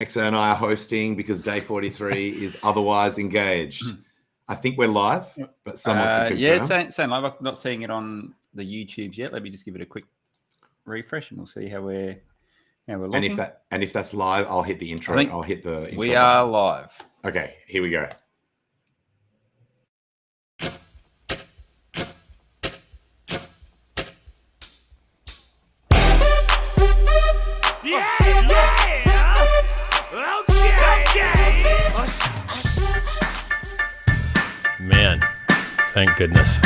Exa and I are hosting because day 43 is otherwise engaged. I think we're live, but someone can confirm. Yeah, same live. I'm not seeing it on the YouTubes yet. Let me just give it a quick refresh, and we'll see how we're looking. And if that's live, I'll hit the intro. I'll hit the intro. We are live. Okay, here we go. Man, thank goodness.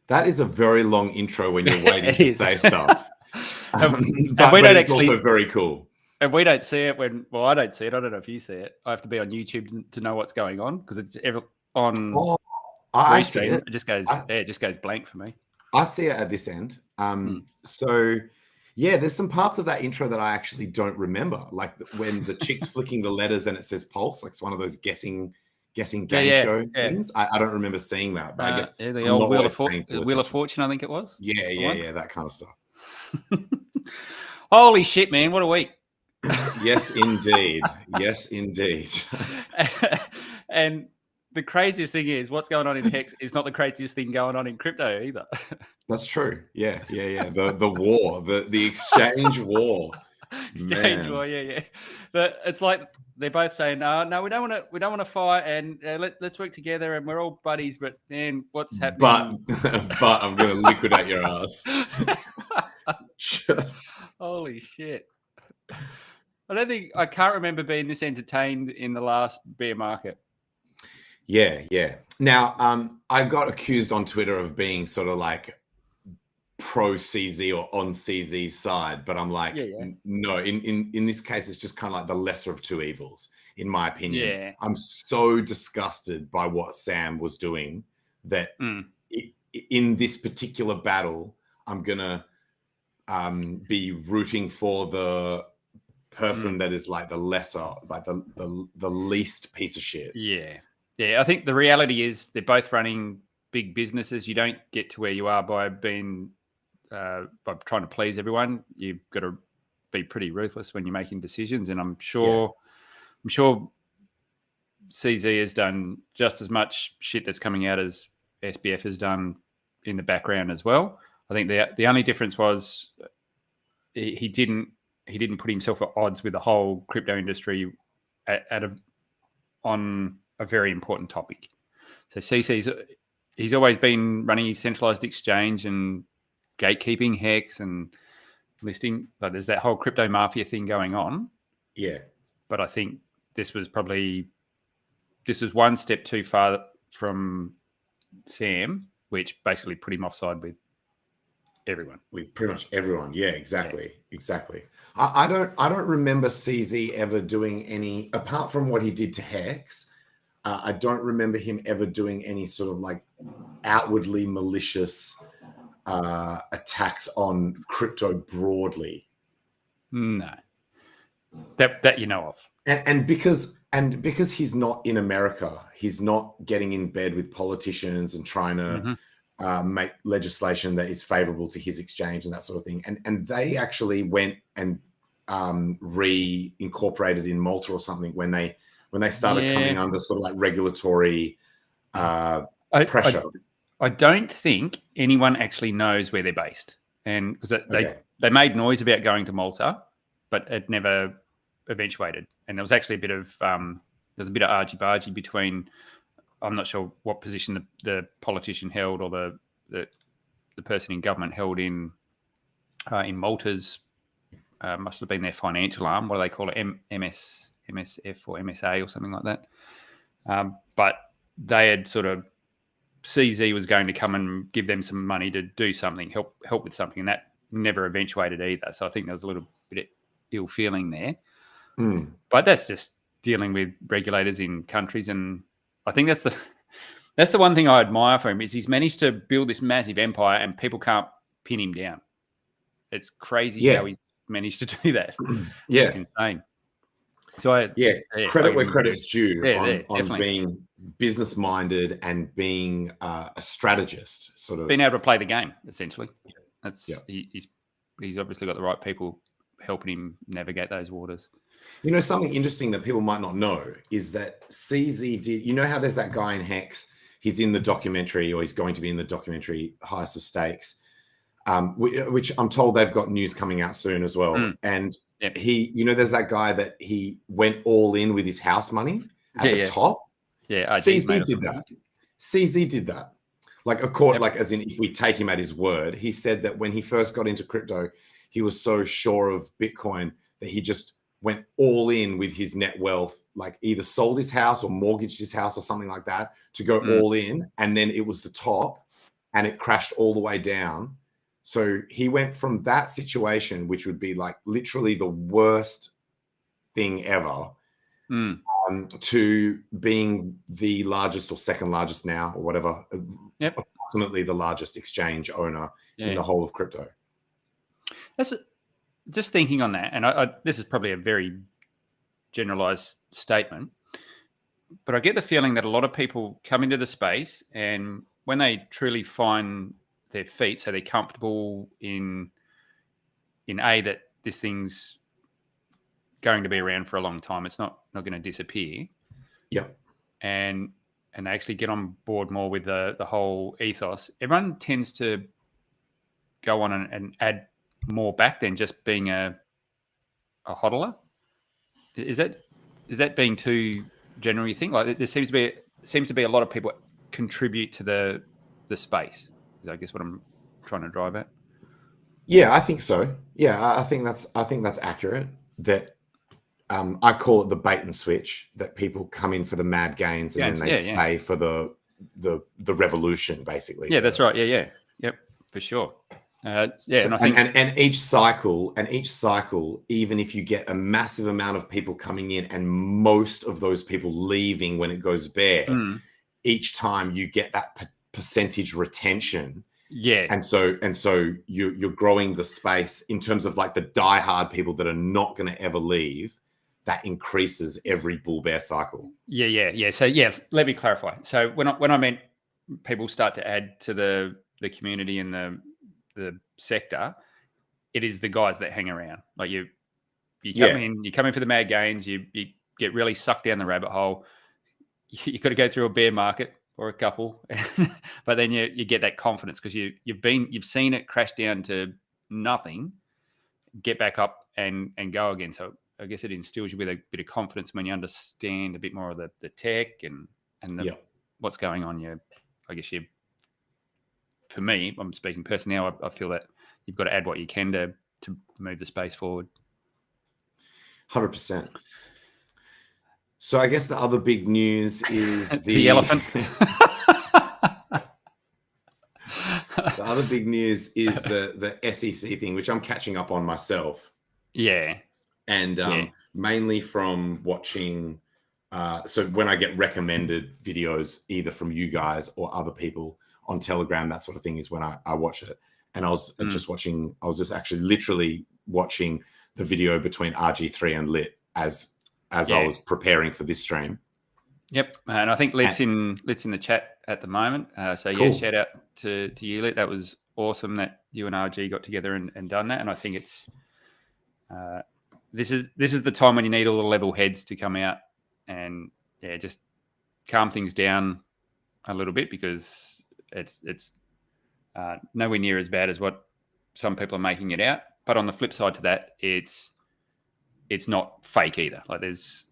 That is a very long intro when you're waiting to say stuff. But it's also very cool. And we don't see it I don't see it. I don't know if you see it. I have to be on YouTube to know what's going on because it's on. Oh, I see it. It just goes blank for me. I see it at this end. So yeah, there's some parts of that intro that I actually don't remember, like when the chick's flicking the letters and it says pulse, like it's one of those guessing game show things. I don't remember seeing that, but I guess the old Wheel of Fortune, I think it was. Yeah, that kind of stuff. Holy shit, man! What a week. Yes, indeed. Yes, indeed. And the craziest thing is what's going on in Hex is not the craziest thing going on in crypto either. That's true. Yeah. The war, the exchange war. Exchange war, yeah. But it's like they're both saying, no, we don't want to fight, and let's work together, and we're all buddies. But man, what's happening? But I'm going to liquidate your ass. Holy shit! I can't remember being this entertained in the last bear market. Yeah. Now, I got accused on Twitter of being sort of like pro CZ or on CZ's side, but I'm like, no. In this case, it's just kind of like the lesser of two evils, in my opinion. Yeah. I'm so disgusted by what Sam was doing that in this particular battle, I'm gonna be rooting for the person that is like the lesser, like the least piece of shit. Yeah, I think the reality is they're both running big businesses. You don't get to where you are by being by trying to please everyone. You've got to be pretty ruthless when you're making decisions. And I'm sure CZ has done just as much shit that's coming out as SBF has done in the background as well. I think the only difference was he didn't put himself at odds with the whole crypto industry on a very important topic. So he's always been running his centralized exchange and gatekeeping Hex and listing. Like there's that whole crypto mafia thing going on. Yeah. But I think this was one step too far from Sam, which basically put him offside with everyone. With pretty much everyone. Yeah, exactly. I don't remember CZ ever doing any, apart from what he did to Hex. I don't remember him ever doing any sort of like outwardly malicious attacks on crypto broadly. No, that you know of. And because And because he's not in America, he's not getting in bed with politicians and trying to make legislation that is favorable to his exchange and that sort of thing. And they actually went and reincorporated in Malta or something when they started coming under sort of like regulatory pressure. I don't think anyone actually knows where they're based, and because they made noise about going to Malta, but it never eventuated. And there was actually a bit of argy-bargy between. I'm not sure what position the politician held or the person in government held in Malta's. Must have been their financial arm. What do they call it? MSF or MSA or something like that. But they had sort of CZ was going to come and give them some money to do something, help with something, and that never eventuated either. So I think there was a little bit of ill feeling there. But that's just dealing with regulators in countries, and I think that's the one thing I admire for him is he's managed to build this massive empire, and people can't pin him down. It's crazy how he's managed to do that. It's insane. So credit where credit's due on being business minded and being a strategist, sort of being able to play the game. Essentially, he's obviously got the right people helping him navigate those waters. You know, something interesting that people might not know is that CZ did. You know how there's that guy in Hex? He's in the documentary, or he's going to be in the documentary Highest of Stakes, which I'm told they've got news coming out soon as well. And he, you know, there's that guy that he went all in with his house money at the top. Yeah, CZ did that. CZ did that. Like like as in, if we take him at his word, he said that when he first got into crypto, he was so sure of Bitcoin that he just went all in with his net wealth, like either sold his house or mortgaged his house or something like that to go all in. And then it was the top and it crashed all the way down. So he went from that situation, which would be like literally the worst thing ever, to being the largest or second largest now or whatever, approximately the largest exchange owner in the whole of crypto. That's just thinking on that, and this is probably a very generalized statement, but I get the feeling that a lot of people come into the space, and when they truly find their feet, so they're comfortable in that this thing's going to be around for a long time, it's not going to disappear. And they actually get on board more with the whole ethos. Everyone tends to go on and add more back than just being a hodler. Is that being too general, you think? Like there seems to be a lot of people contribute to the space. Is I guess what I'm trying to drive at. Yeah, I think so. Yeah, I think that's accurate. That I call it the bait and switch. That people come in for the mad gains and then they stay for the revolution, basically. Yeah, that's right. Yep, for sure. And I think and each cycle, even if you get a massive amount of people coming in and most of those people leaving when it goes bare, each time you get that percentage retention. And so you're growing the space in terms of like the diehard people that are not going to ever leave. That increases every bull bear cycle. Yeah. So let me clarify. So when I meant people start to add to the community and the sector, it is the guys that hang around. Like you come in for the mad gains, you get really sucked down the rabbit hole. You got to go through a bear market or a couple, but then you get that confidence because you've seen it crash down to nothing, get back up and go again. So I guess it instills you with a bit of confidence when you understand a bit more of the tech and what's going on. For me, I'm speaking personally now, I feel that you've got to add what you can to move the space forward. 100%. So I guess the other big news is the elephant. The other big news is the SEC thing, which I'm catching up on myself. Yeah. And mainly from watching. So when I get recommended videos, either from you guys or other people on Telegram, that sort of thing is when I watch it. And I was just actually literally watching the video between RG3 and Lit as as Yeah. I was preparing for this stream. Yep, and I think Lit's in the chat at the moment. So yeah, Cool. shout out to you, Lit. That was awesome that you and RG got together and done that. And I think it's this is the time when you need all the level heads to come out and just calm things down a little bit, because it's nowhere near as bad as what some people are making it out. But on the flip side to that, it's not fake either. Like there's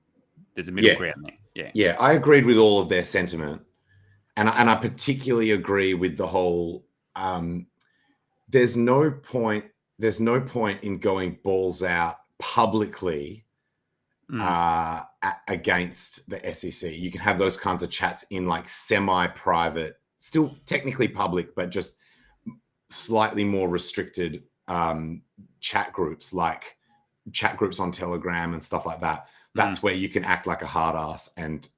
a middle ground there. Yeah, I agreed with all of their sentiment, and I particularly agree with the whole. There's no point in going balls out publicly against the SEC. You can have those kinds of chats in like semi-private, still technically public, but just slightly more restricted chat groups, like chat groups on Telegram and stuff like that. That's where you can act like a hard ass and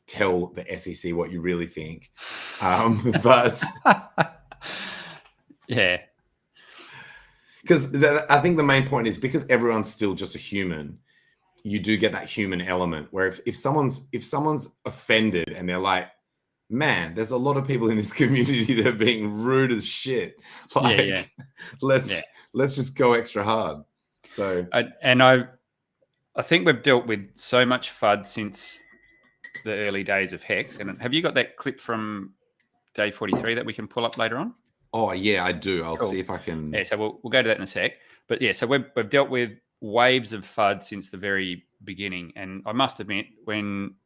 tell the SEC what you really think. But yeah, because I think the main point is, because everyone's still just a human, you do get that human element where if someone's offended and they're like, man, there's a lot of people in this community that are being rude as shit. Like, let's just go extra hard. So I think we've dealt with so much FUD since the early days of Hex. And have you got that clip from day 43 that we can pull up later on? Oh yeah, I do. I'll see if I can. Yeah, so we'll go to that in a sec. But yeah, so we've dealt with waves of FUD since the very beginning. And I must admit, when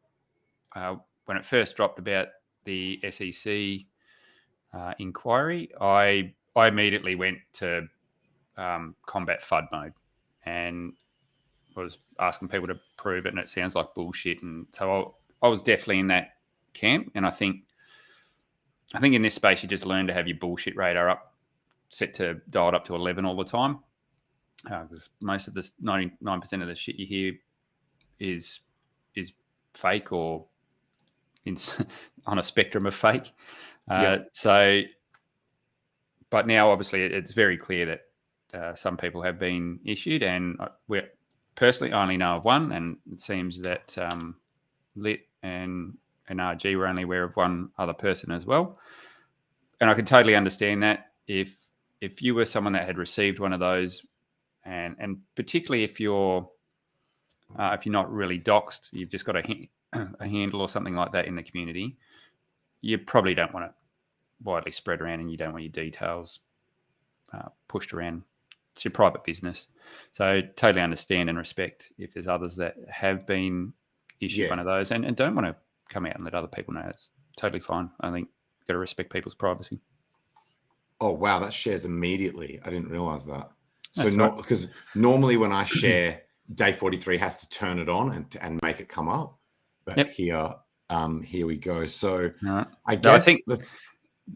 it first dropped about the SEC inquiry, I immediately went to combat FUD mode and was asking people to prove it, and it sounds like bullshit. And so I was definitely in that camp. And I think in this space, you just learn to have your bullshit radar dialed up to 11 all the time, because most of this 99% of the shit you hear is fake or on a spectrum of fake. So, but now obviously it's very clear that some people have been issued, and we personally only know of one, and it seems that Lit and RG were only aware of one other person as well. And I can totally understand that if you were someone that had received one of those, and particularly if you're not really doxed, you've just got a handle or something like that in the community, you probably don't want it widely spread around, and you don't want your details pushed around. It's your private business. So totally understand and respect if there's others that have been issued one of those and don't want to come out and let other people know. It's totally fine. I think you've got to respect people's privacy. Oh, wow. That shares immediately. I didn't realize that. So not because normally when I share, day 43 has to turn it on and make it come up. But here we go. So I think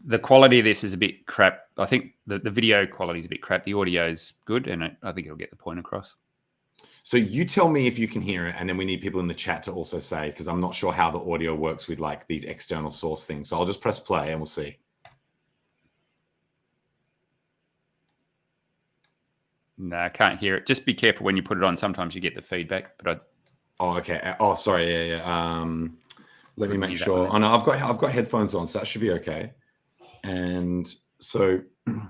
the quality of this is a bit crap. I think the video quality is a bit crap. The audio is good, and I think it'll get the point across. So you tell me if you can hear it, and then we need people in the chat to also say, because I'm not sure how the audio works with like these external source things. So I'll just press play and we'll see. No, I can't hear it. Just be careful when you put it on. Sometimes you get the feedback. But Oh, okay. Oh, sorry. Yeah. Let me make sure. Oh no, I've got headphones on, so that should be okay. And so does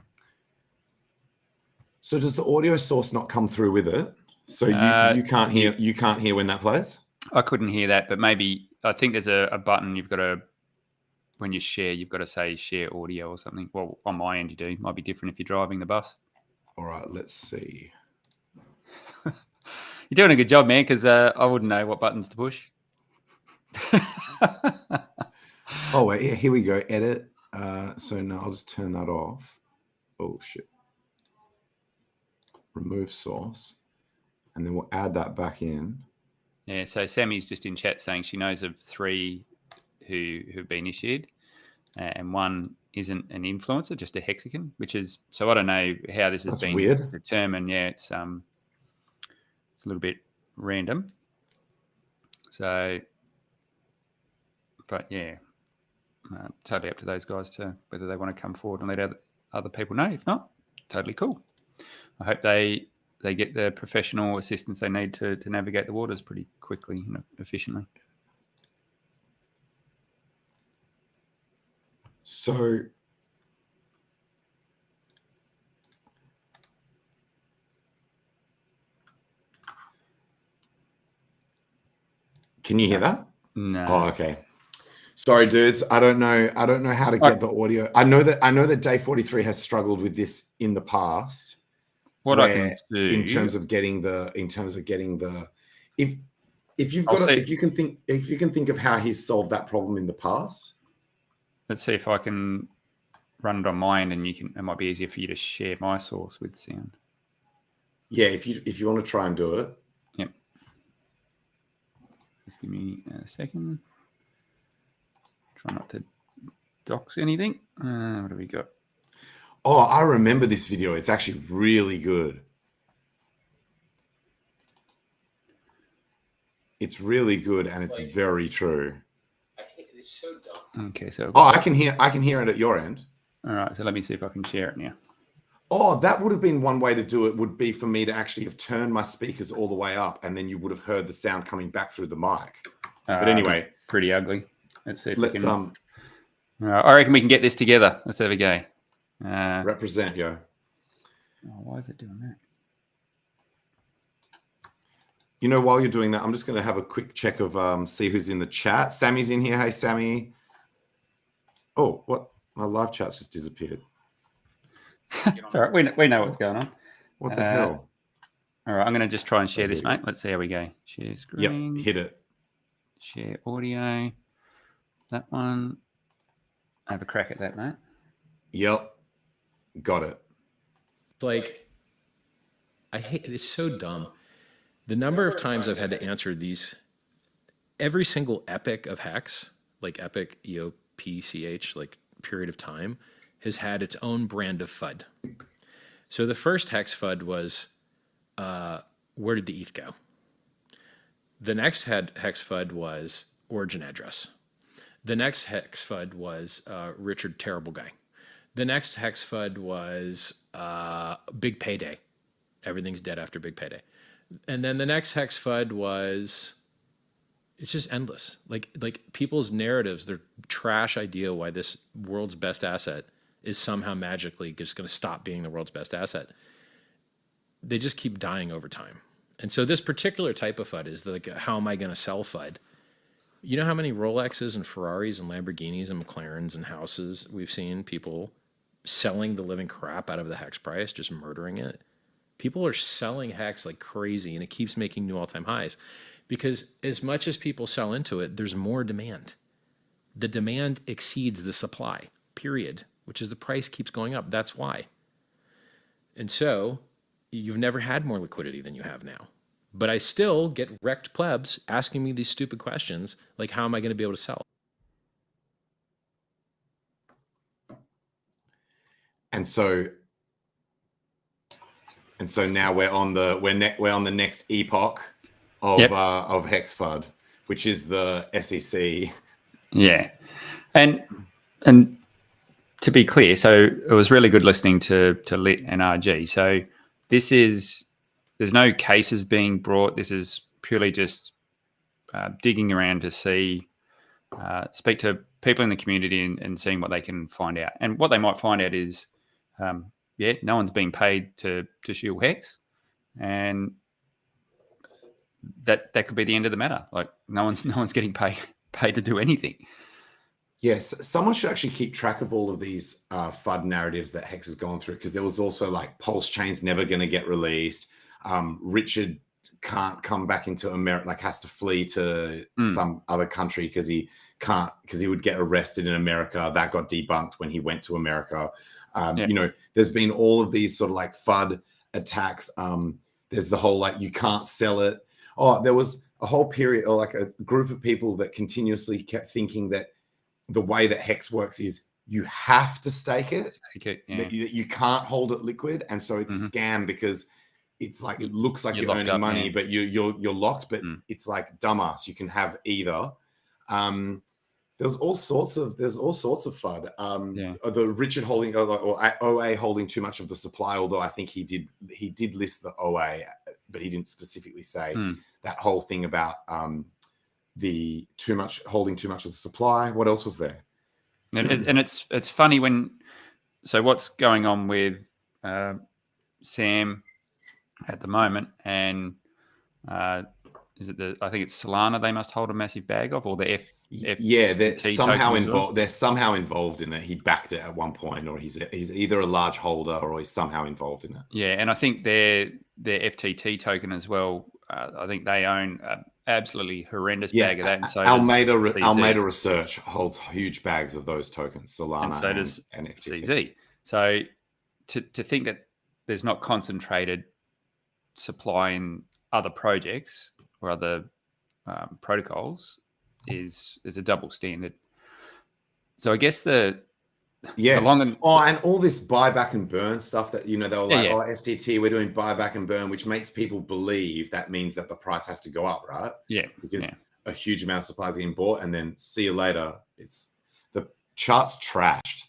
the audio source not come through with it? So you can't hear when that plays? I couldn't hear that, but maybe I think there's a button you've got to, when you share, you've got to say share audio or something. Well, on my end you do. It might be different if you're driving the bus. All right, let's see. You're doing a good job, man, because I wouldn't know what buttons to push. Oh wait, yeah, here we go. Edit. So now I'll just turn that off. Oh shit. Remove source, and then we'll add that back in. Yeah. So Sammy's just in chat saying she knows of 3 who've been issued, and one isn't an influencer, just a hexagon. Which is, so I don't know how this has been weird. determined. Yeah, it's a little bit random. So, but yeah. Totally up to those guys to whether they want to come forward and let other people know. If not, totally cool. I hope they they get the professional assistance they need to navigate the waters pretty quickly and efficiently. So can you hear that? No. Oh, okay. Sorry, dudes. I don't know how to get the audio. I know that Day 43 has struggled with this in the past. What I can do in terms of getting the if you can think of how he's solved that problem in the past. Let's see if I can run it on my end, and it might be easier for you to share my source with sound. Yeah, if you want to try and do it. Yep. Just give me a second. Try not to dox anything. What do we got? Oh, I remember this video. It's actually really good. It's really good, and it's very true. It's so dumb. Okay, so I can hear it at your end. All right, so let me see if I can share it now. Oh, that would have been one way to do it. Would be for me to actually have turned my speakers all the way up, and then you would have heard the sound coming back through the mic. But anyway, pretty ugly. Let's see if we can. I reckon we can get this together. Let's have a go. Represent, yo. Oh, why is it doing that? You know, while you're doing that, I'm just going to have a quick check of see who's in the chat. Sammy's in here. Hey, Sammy. Oh, what? My live chat's just disappeared. It's all right. We know what's going on. What the hell? All right, I'm going to just try and share this, mate. Let's see how we go. Share screen. Yep, hit it. Share audio. That one. Have a crack at that, mate. Yep. Got it. Like, I hate it's so dumb. The number of times I've had to answer these, every single epoch of Hex, like epoch, EOPCH, like period of time, has had its own brand of FUD. So the first Hex FUD was, where did the ETH go? The next Hex FUD was origin address. The next Hex FUD was Richard, terrible guy. The next Hex FUD was big payday. Everything's dead after big payday. And then the next Hex FUD was, it's just endless. Like people's narratives, their trash idea why this world's best asset is somehow magically just going to stop being the world's best asset. They just keep dying over time. And so this particular type of FUD is like, how am I going to sell FUD? You know how many Rolexes and Ferraris and Lamborghinis and McLarens and houses we've seen people selling the living crap out of the Hex price, just murdering it? People are selling Hex like crazy, and it keeps making new all-time highs because as much as people sell into it, there's more demand. The demand exceeds the supply, period, which is the price keeps going up. That's why. And so you've never had more liquidity than you have now. But I still get wrecked plebs asking me these stupid questions like, how am I going to be able to sell? And so now we're on the next epoch of Hex FUD, which is the SEC. Yeah, and to be clear, so it was really good listening to Lit and RG. So there's no cases being brought. This is purely just digging around to speak to people in the community and seeing what they can find out. And what they might find out is, no one's being paid to shield Hex, and that could be the end of the matter. Like no one's getting paid to do anything. Yes, someone should actually keep track of all of these FUD narratives that Hex has gone through, because there was also like Pulse Chain's never going to get released. Richard can't come back into America, like has to flee to some other country because he would get arrested in America. That got debunked when he went to America. You know, there's been all of these sort of like FUD attacks. There's the whole like you can't sell it. Oh, there was a whole period or like a group of people that continuously kept thinking that the way that Hex works is you have to stake it. That you can't hold it liquid, and so it's a scam because it's like it looks like you're earning money, but you're locked. But it's like dumbass. You can have either. There's all sorts of FUD. Yeah. The Richard holding or OA holding too much of the supply, although I think he did list the OA, but he didn't specifically say that whole thing about the holding too much of the supply. What else was there? And it's funny so what's going on with Sam at the moment, and is it I think it's Solana they must hold a massive bag of, or the they're somehow involved. They're somehow involved in it. He backed it at one point, or he's either a large holder or he's somehow involved in it. Yeah, and I think their FTT token as well. I think they own an absolutely horrendous bag of that. And so Almeida Research holds huge bags of those tokens, Solana, and so does and FTT. CZ. So to think that there's not concentrated supply in other projects or other protocols is a double standard. So I guess the long and all this buyback and burn stuff that, they were like, FTT, we're doing buyback and burn, which makes people believe that means that the price has to go up, right? Yeah. Because a huge amount of supply is getting bought, and then see you later. It's the chart's trashed.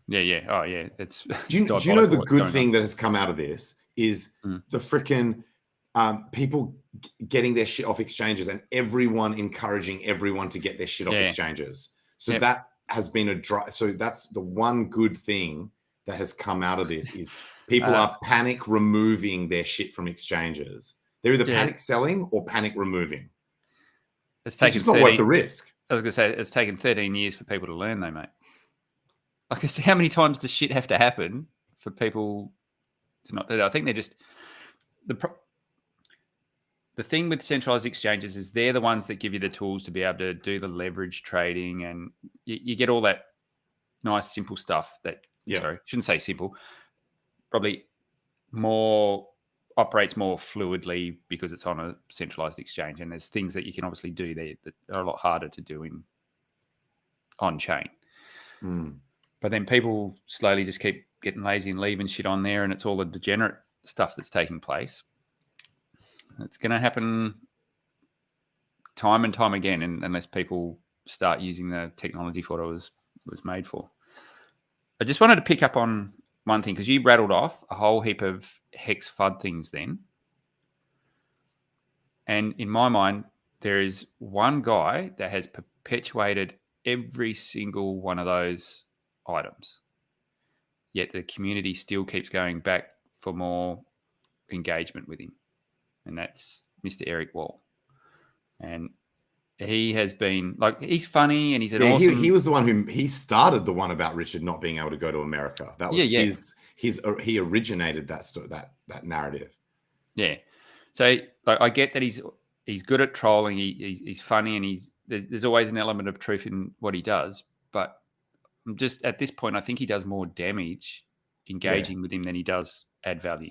Yeah. Oh, yeah. It's do you know the good thing that has come out of this is the freaking people getting their shit off exchanges, and everyone encouraging everyone to get their shit off exchanges. So that has been so that's the one good thing that has come out of this is people are panic removing their shit from exchanges. They're either panic selling or panic removing. It's just not worth the risk. I was going to say, it's taken 13 years for people to learn, though, mate. Like, how many times does shit have to happen for people to not do that? I think they're just the thing with centralized exchanges is they're the ones that give you the tools to be able to do the leverage trading, and you get all that nice, simple stuff that, sorry, shouldn't say simple, probably operates more fluidly because it's on a centralized exchange. And there's things that you can obviously do there that are a lot harder to do on chain. But then people slowly just keep getting lazy and leaving shit on there, and it's all the degenerate stuff that's taking place. It's going to happen time and time again, unless people start using the technology for what it was made for. I just wanted to pick up on one thing, because you rattled off a whole heap of hex FUD things then. And in my mind, there is one guy that has perpetuated every single one of those items. Yet the community still keeps going back for more engagement with him. And that's Mr. Eric Wall. And he has been, like, he's funny and he's an awesome... He was the one he started the one about Richard not being able to go to America. That was he originated that narrative. Yeah. So like, I get that he's good at trolling. He's funny, and there's always an element of truth in what he does. But I'm just, at this point, I think he does more damage engaging with him than he does add value.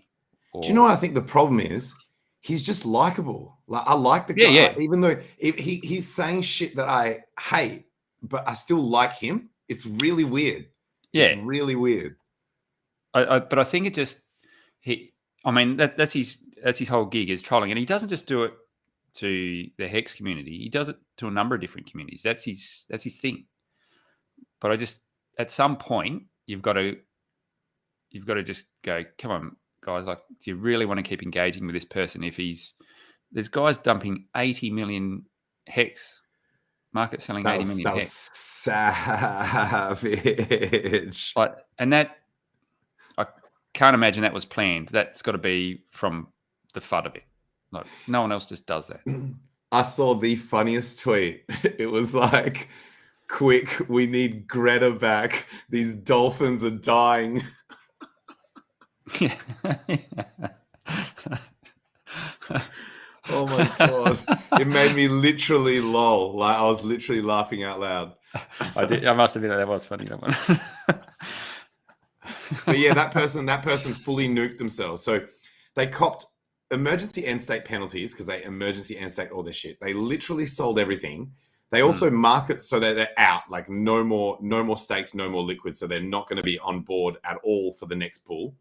Do you know what I think the problem is? He's just likable. Like, I like the guy, even though he's saying shit that I hate, but I still like him. It's really weird. It's really weird. But I think it just that's his whole gig is trolling, and he doesn't just do it to the Hex community. He does it to a number of different communities. That's his thing. But I just, at some point, you've got to just go, come on, guys, like, do you really want to keep engaging with this person if there's guys dumping 80 million Hex, market selling 80 million that Hex. Was savage. And that, I can't imagine that was planned. That's got to be from the FUD of it. Like, no one else just does that. I saw the funniest tweet. It was like, quick, we need Greta back. These dolphins are dying. Oh my God. It made me literally lol. Like, I was literally laughing out loud. I must admit that was funny, that one. But yeah, that person fully nuked themselves. So they copped emergency end state penalties because they emergency end state all their shit. They literally sold everything. They also market so that they're out, like no more stakes, no more liquid. So they're not going to be on board at all for the next pool.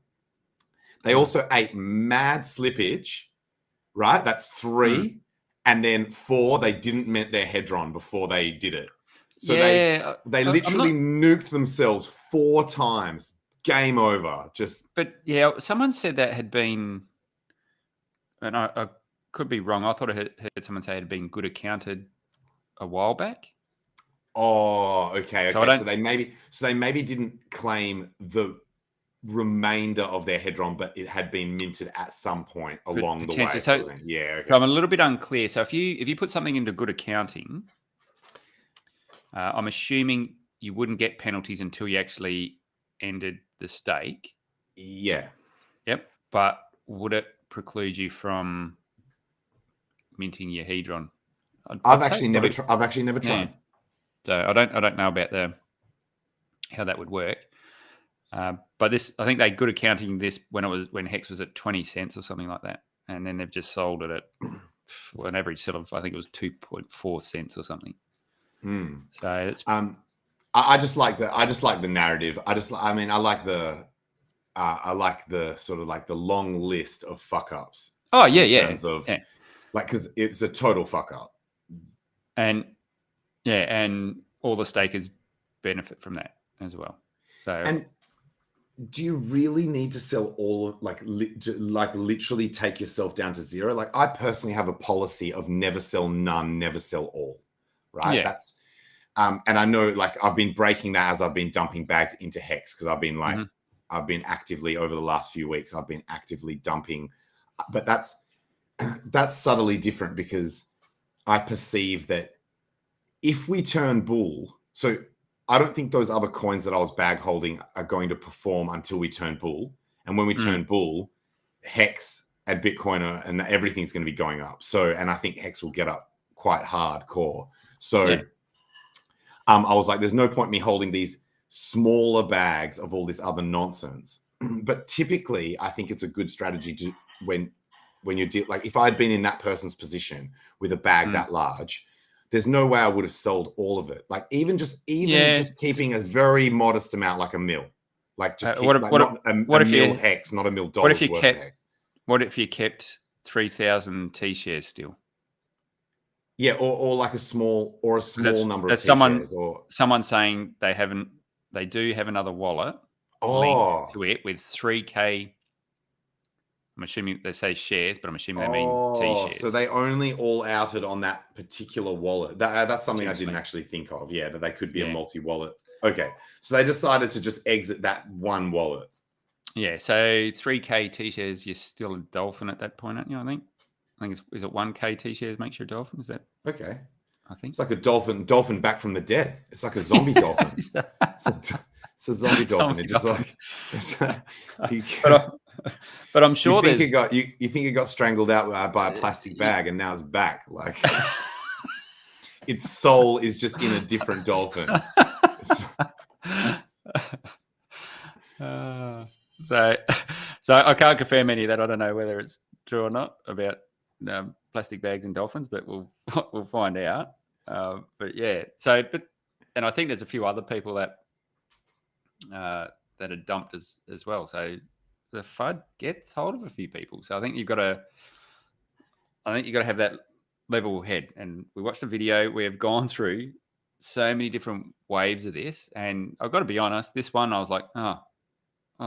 They also ate mad slippage, right? That's 3. And then 4, they didn't mint their hedron before they did it. So yeah, they I'm literally not, nuked themselves 4 times. Game over. Just but yeah, someone said that had been, and I could be wrong. I thought I heard someone say it had been good accounted a while back. okay. So I don't. So they maybe didn't claim the remainder of their Hedron, but it had been minted at some point along the way. Potentially. So yeah, okay. So I'm a little bit unclear. So if you put something into good accounting, I'm assuming you wouldn't get penalties until you actually ended the stake. Yeah. Yep. But would it preclude you from minting your Hedron? I've actually never tried. Yeah. So I don't know about how that would work. But this, I think they good accounting this when Hex was at 20 cents or something like that, and then they've just sold it at an average sell of, I think it was 2.4 cents or something. So it's I just like the narrative. I like the sort of like the long list of fuck ups. in terms of like, because it's a total fuck up. And all the stakers benefit from that as well. So And do you really need to sell all, like literally take yourself down to zero? Like, I personally have a policy of never sell none, never sell all, right? Yeah. That's and I know, like, I've been breaking that as I've been dumping bags into Hex, because I've been like, I've been actively over the last few weeks, I've been actively dumping, but that's subtly different, because I perceive that if we turn bull, so I don't think those other coins that I was bag holding are going to perform until we turn bull. And when we turn bull, Hex and Bitcoin and everything's going to be going up. So, and I think Hex will get up quite hardcore. So I was like, there's no point me holding these smaller bags of all this other nonsense. But typically, I think it's a good strategy to when you like, if I had been in that person's position with a bag that large, there's no way I would have sold all of it. Like, even just keeping a very modest amount, like a mil, like just keep, not a mil Hex, not a $1 million worth of Hex. What if you kept 3,000 T shares still? Yeah, or like a small number of T shares, or someone saying they do have another wallet linked to it with 3K. I'm assuming they say shares, but I'm assuming they mean T shares. So they only all outed on that particular wallet. That's something I didn't actually think of. Yeah, that they could be a multi-wallet. Okay, so they decided to just exit that one wallet. Yeah, so 3K T shares, you're still a dolphin at that point, aren't you? I think is it 1K T shares makes you a dolphin? Is that okay? I think it's like a dolphin back from the dead. It's like a zombie dolphin. It's a zombie dolphin. It just like. But I'm sure you think it got strangled out by a plastic bag, and now it's back. Like, its soul is just in a different dolphin. So I can't confirm any of that. I don't know whether it's true or not about plastic bags and dolphins, but we'll find out. But yeah, and I think there's a few other people that are dumped as well. So the FUD gets hold of a few people. So I think you've got to have that level head. And we watched a video. We have gone through so many different waves of this, and I've got to be honest. This one, I was like, oh,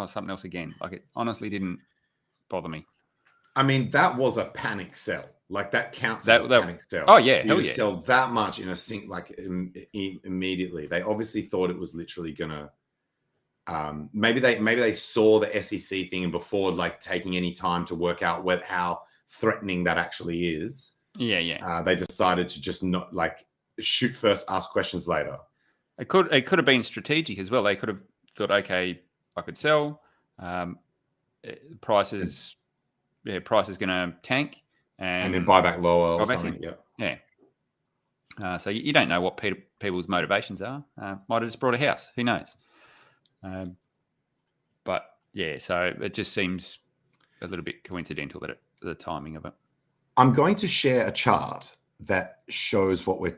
something else again. Like, it honestly didn't bother me. I mean, that was a panic sell. Like, that counts as a panic sell. Oh yeah, you sell that much in a sync, like immediately. They obviously thought it was literally gonna. Maybe they saw the SEC thing, and before like taking any time to work out how threatening that actually is. Yeah. They decided to just not, like, shoot first, ask questions later. It could have been strategic as well. They could have thought, okay, I could sell. Price is going to tank, and then buy back lower or something. Yeah. So you don't know what people's motivations are. Might have just brought a house. Who knows? But yeah, so it just seems a little bit coincidental that the timing of it. I'm going to share a chart that shows what we're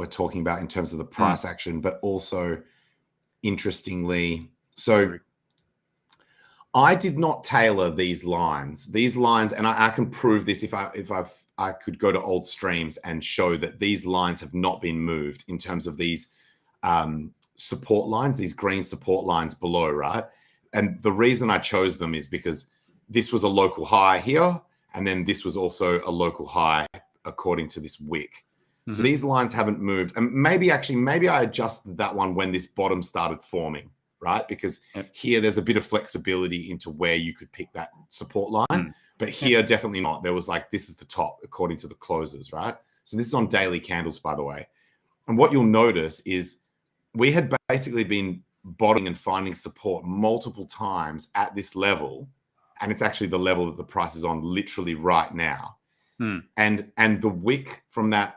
talking about in terms of the price action, but also interestingly, so I did not tailor these lines, and I can prove this if I could go to old streams and show that these lines have not been moved in terms of these support lines, these green support lines below, right? And the reason I chose them is because this was a local high here, and then this was also a local high according to this wick. So these lines haven't moved. And maybe I adjusted that one when this bottom started forming, right? Because here there's a bit of flexibility into where you could pick that support line. But here, definitely not. There was like, this is the top according to the closes, right? So this is on daily candles, by the way. And what you'll notice is we had basically been bottoming and finding support multiple times at this level. And it's actually the level that the price is on literally right now. And the wick from that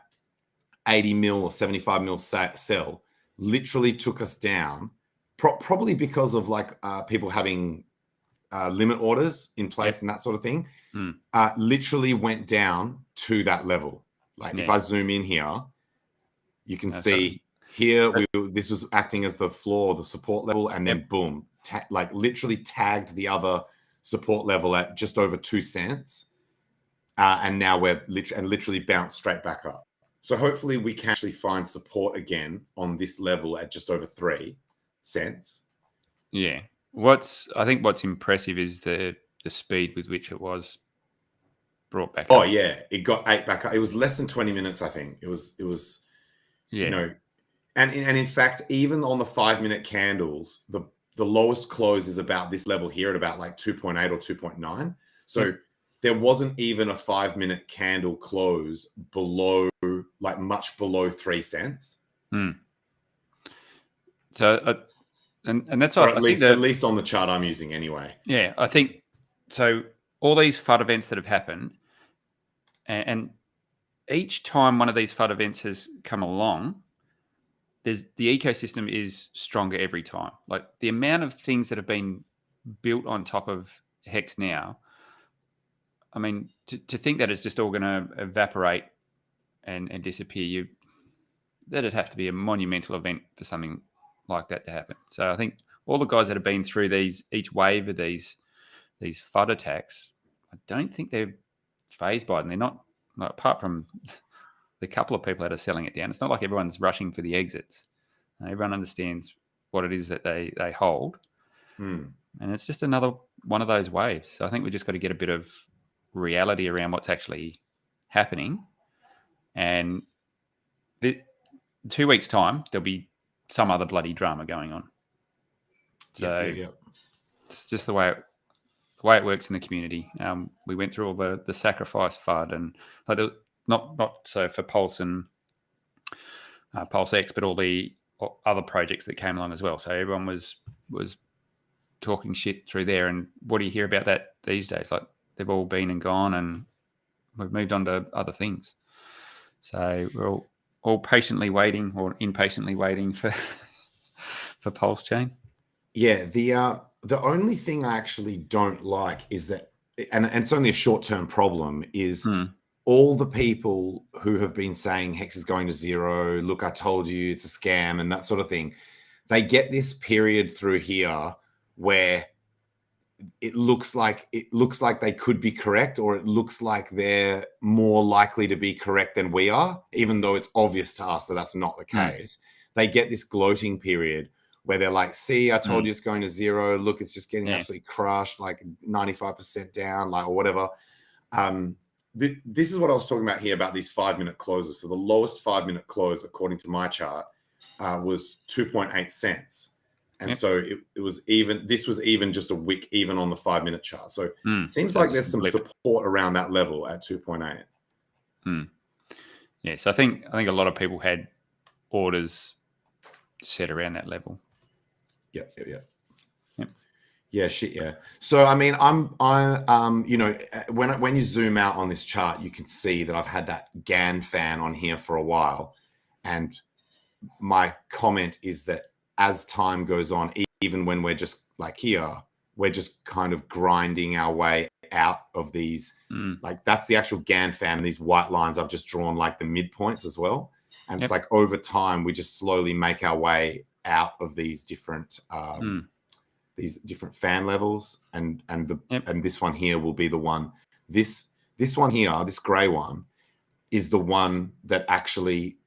80 mil or 75 mil sell literally took us down, probably because of like people having limit orders in place and that sort of thing. Literally went down to that level. Like if I zoom in here, you can see here this was acting as the floor, the support level, and then boom, like literally tagged the other support level at just over 2 cents, and now we're literally bounced straight back up. So hopefully we can actually find support again on this level at just over 3 cents. Yeah. I think what's impressive is the speed with which it was brought back up. Oh yeah, it got 8 back up. It was less than 20 minutes, I think. It was you know, and in fact, even on the 5-minute candles, the lowest close is about this level here at about like 2.8 or 2.9. So there wasn't even a 5-minute candle close below, like much below 3 cents. So, and that's or what at least on the chart I'm using anyway. Yeah, I think so. All these FUD events that have happened, and each time one of these FUD events has come along, the ecosystem is stronger every time. Like the amount of things that have been built on top of Hex now. I mean, to think that it's just all going to evaporate and disappear, that'd have to be a monumental event for something like that to happen. So I think all the guys that have been through each wave of these FUD attacks, I don't think they're phased by them. They're not, apart from the couple of people that are selling it down. It's not like everyone's rushing for the exits. Everyone understands what it is that they hold. And it's just another one of those waves. So I think we just got to get a bit of reality around what's actually happening. And 2 weeks' time, there'll be some other bloody drama going on. So it's just the way it works in the community. We went through all the sacrifice FUD and not so for Pulse and Pulse X, but all the other projects that came along as well. So everyone was talking shit through there. And what do you hear about that these days? Like they've all been and gone, and we've moved on to other things. So we're all patiently waiting or impatiently waiting for Pulse Chain. Yeah, the only thing I actually don't like is that, and it's only a short-term problem, is all the people who have been saying Hex is going to zero, look, I told you it's a scam and that sort of thing, they get this period through here where it looks like they could be correct, or it looks like they're more likely to be correct than we are, even though it's obvious to us that that's not the case. They get this gloating period where they're like, see, I told you it's going to zero. Look, it's just getting absolutely crushed, like 95% down, like, or whatever. This is what I was talking about here about these 5-minute closes. So the lowest 5-minute close, according to my chart, was 2.8 cents. And so it was even, this was even just a wick, even on the 5-minute chart. So it seems like there's some support around that level at 2.8. Yeah, so I think a lot of people had orders set around that level. Yeah, shit, yeah. So I mean, I'm you know, when you zoom out on this chart, you can see that I've had that GAN fan on here for a while, and my comment is that as time goes on, even when we're just like here, we're just kind of grinding our way out of these. Like that's the actual GAN fan, and these white lines I've just drawn like the midpoints as well. And it's like over time, we just slowly make our way out of these different fan levels, and this one here will be the one. This one here, this gray one, is the one that actually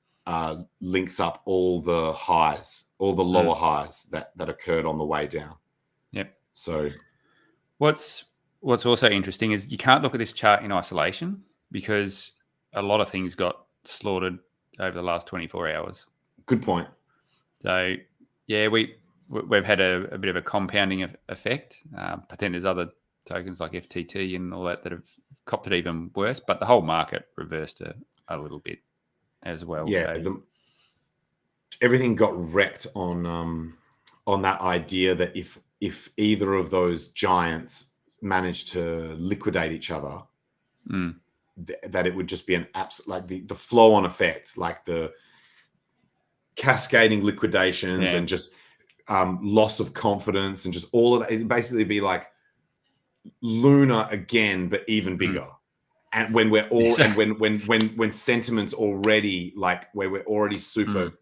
links up all the highs, all the lower highs that occurred on the way down. Yep. So what's also interesting is you can't look at this chart in isolation because a lot of things got slaughtered over the last 24 hours. Good point. So yeah, we've had a bit of a compounding effect. I think there's other tokens like FTT and all that have copped it even worse, but the whole market reversed a little bit as well. Yeah, so, everything got wrecked on that idea that if either of those giants managed to liquidate each other, that it would just be an absolute, like the flow-on effect, like the cascading liquidations and just loss of confidence and just all of that. It'd basically be like Luna again, but even bigger. And when we're all and when sentiment's already like where we're already super,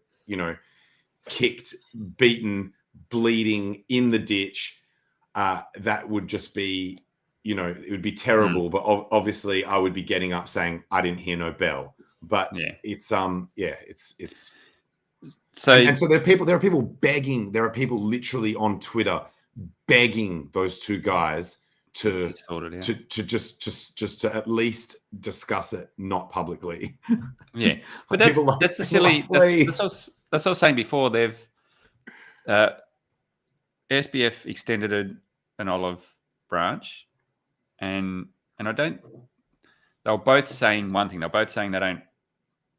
kicked, beaten, bleeding in the ditch, that would just be, it would be terrible. But obviously, I would be getting up saying I didn't hear no bell. But it's so and so there are people begging. There are people literally on Twitter begging those two guys to just to at least discuss it, not publicly. Yeah, but that's the silly. That's what I was saying before. They've SBF extended an olive branch, and I don't. They were both saying one thing. They're both saying they don't.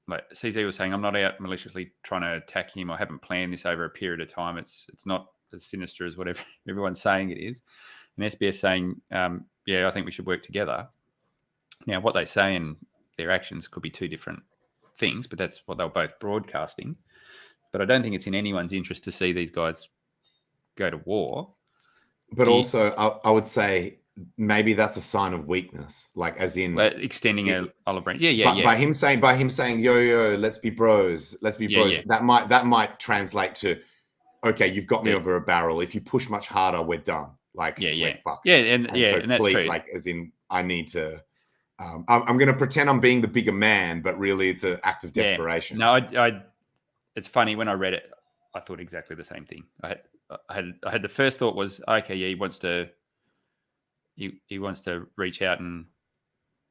Like CZ was saying, I'm not out maliciously trying to attack him. I haven't planned this over a period of time. It's not as sinister as whatever everyone's saying it is. And SBF saying, I think we should work together. Now, what they say and their actions could be two different things, but that's what they were both broadcasting. But I don't think it's in anyone's interest to see these guys go to war. But also, I would say maybe that's a sign of weakness, like as in extending an olive branch. Yeah. By him saying, yo, let's be bros. Yeah. That might translate to, okay, you've got me over a barrel. If you push much harder, we're done. Like, we're fucked. Yeah, and that's true. Like, as in, I need to. I'm going to pretend I'm being the bigger man, but really, it's an act of desperation. No, it's funny, when I read it, I thought exactly the same thing. I had the first thought was, okay, he wants to reach out and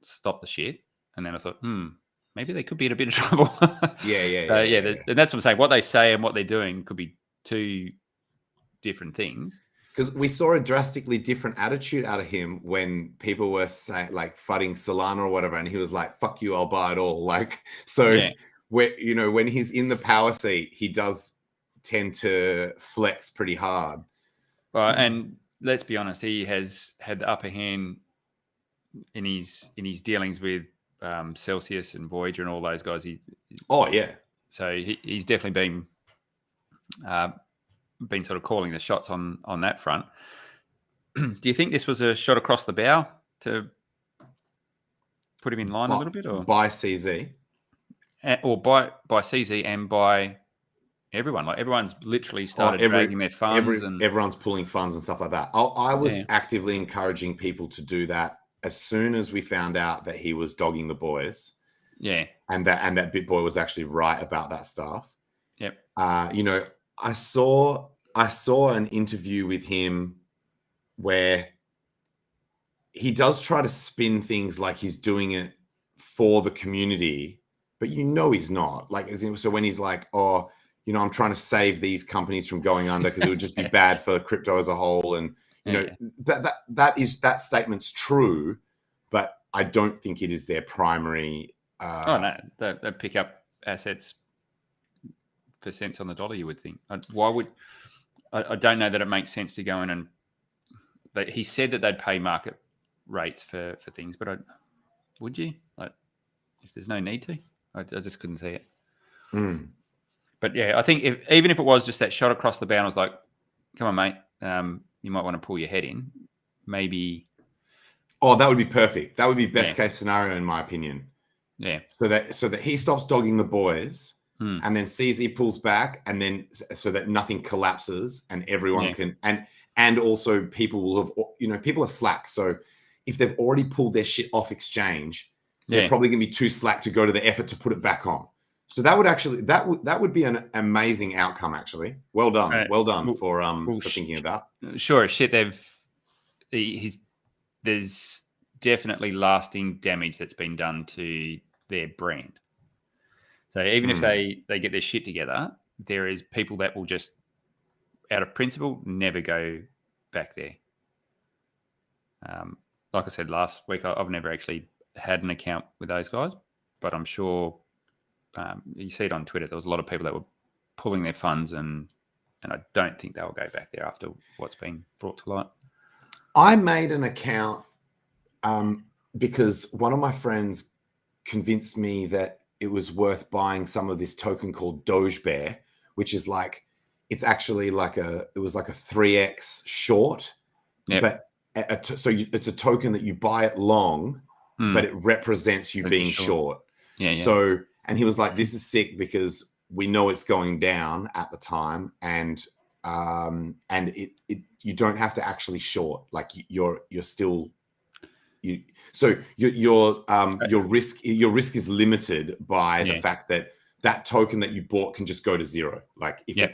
stop the shit, and then I thought, maybe they could be in a bit of trouble. And that's what I'm saying. What they say and what they're doing could be two different things. Because we saw a drastically different attitude out of him when people were saying, like, fudding Solana or whatever, and he was like, "Fuck you, I'll buy it all." Like, so when he's in the power seat, he does tend to flex pretty hard. Well, and let's be honest, he has had the upper hand in his dealings with Celsius and Voyager and all those guys. So he's definitely been sort of calling the shots on that front. Do you think this was a shot across the bow to put him in line a little bit, or by CZ, or by CZ and by everyone? Like, everyone's literally started dragging their funds, and everyone's pulling funds and stuff like that. I was actively encouraging people to do that as soon as we found out that he was dogging the boys. Yeah, and that BitBoy was actually right about that stuff. Yep. I saw an interview with him where he does try to spin things like he's doing it for the community, but he's not. Like, so when he's like, "Oh, I'm trying to save these companies from going under because it would just be bad for crypto as a whole," and that statement's true, but I don't think it is their primary. They pick up assets for cents on the dollar, you would think. Why would I don't know that it makes sense to go in but he said that they'd pay market rates for things, but would you? Like, if there's no need to? I just couldn't see it. But yeah, I think even if it was just that shot across the bow, I was like, come on, mate, you might want to pull your head in. Maybe. Oh, that would be perfect. That would be best case scenario, in my opinion. Yeah. So that he stops dogging the boys, and then CZ pulls back, and then so that nothing collapses and everyone can, and also people will have, people are slack. So if they've already pulled their shit off exchange, they're probably going to be too slack to go to the effort to put it back on. So that would be an amazing outcome. Actually, well done for thinking of that. Sure, shit. There's definitely lasting damage that's been done to their brand. So even if they get their shit together, there is people that will just, out of principle, never go back there. Like I said last week, I've never actually had an account with those guys, but I'm sure you see it on Twitter. There was a lot of people that were pulling their funds, and I don't think they'll go back there after what's been brought to light. I made an account because one of my friends convinced me that it was worth buying some of this token called Doge Bear, which is like, it's actually like it was like a 3x short, but it's a token that you buy it long, but it represents you being short. Yeah. So, and he was like, this is sick because we know it's going down at the time, and you don't have to actually short. Like your risk is limited by the fact that token that you bought can just go to zero. Like if you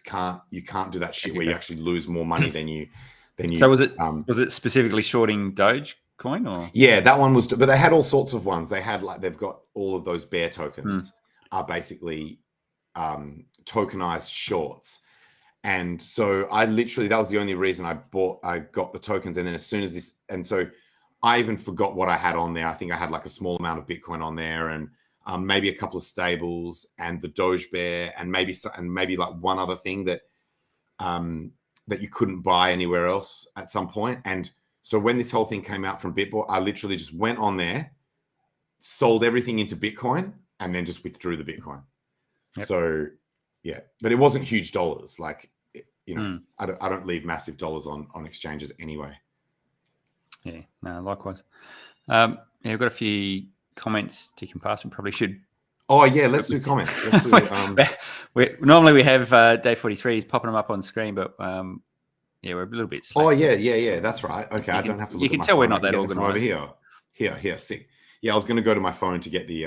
can't do that shit where you actually lose more money than you. So was it specifically shorting Dogecoin or? Yeah, that one was, but they had all sorts of ones. They had they've got all of those bear tokens are basically tokenized shorts. And so I literally, that was the only reason I got the tokens. And then as soon as this, and so I even forgot what I had on there. I think I had like a small amount of Bitcoin on there, and maybe a couple of stables and the Doge Bear, and maybe like one other thing that that you couldn't buy anywhere else at some point. And so when this whole thing came out from Bitboy, I literally just went on there, sold everything into Bitcoin, and then just withdrew the Bitcoin. Yep. So yeah, but it wasn't huge dollars. Like, I don't leave massive dollars on exchanges anyway. Yeah, no, likewise. I've got a few comments ticking past. We probably should. Oh yeah, let's do comments. Let's do. Normally we have Day 43. He's popping them up on screen, but we're a little bit slack. Oh yeah, that's right. Okay, I don't have to look. You can tell we're not that organized. Over here, sick. Yeah, I was going to go to my phone to get the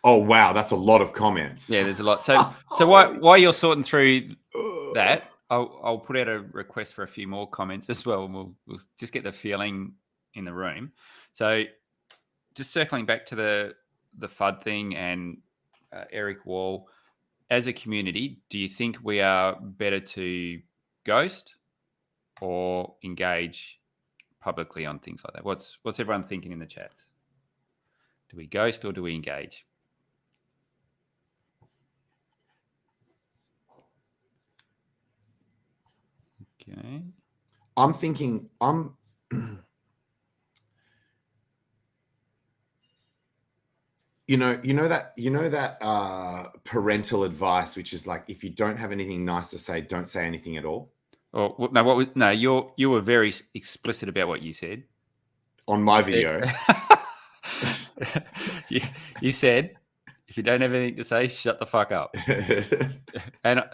Oh wow, that's a lot of comments. Yeah, there's a lot. So while you're sorting through that, I'll put out a request for a few more comments as well, and we'll just get the feeling in the room. So just circling back to the FUD thing and Eric Wall, as a community, do you think we are better to ghost or engage publicly on things like that? What's everyone thinking in the chats? Do we ghost or do we engage? Okay. I'm thinking you know that parental advice, which is like, if you don't have anything nice to say, don't say anything at all. Oh no, you were very explicit about what you said on my video. You said, if you don't have anything to say, shut the fuck up. And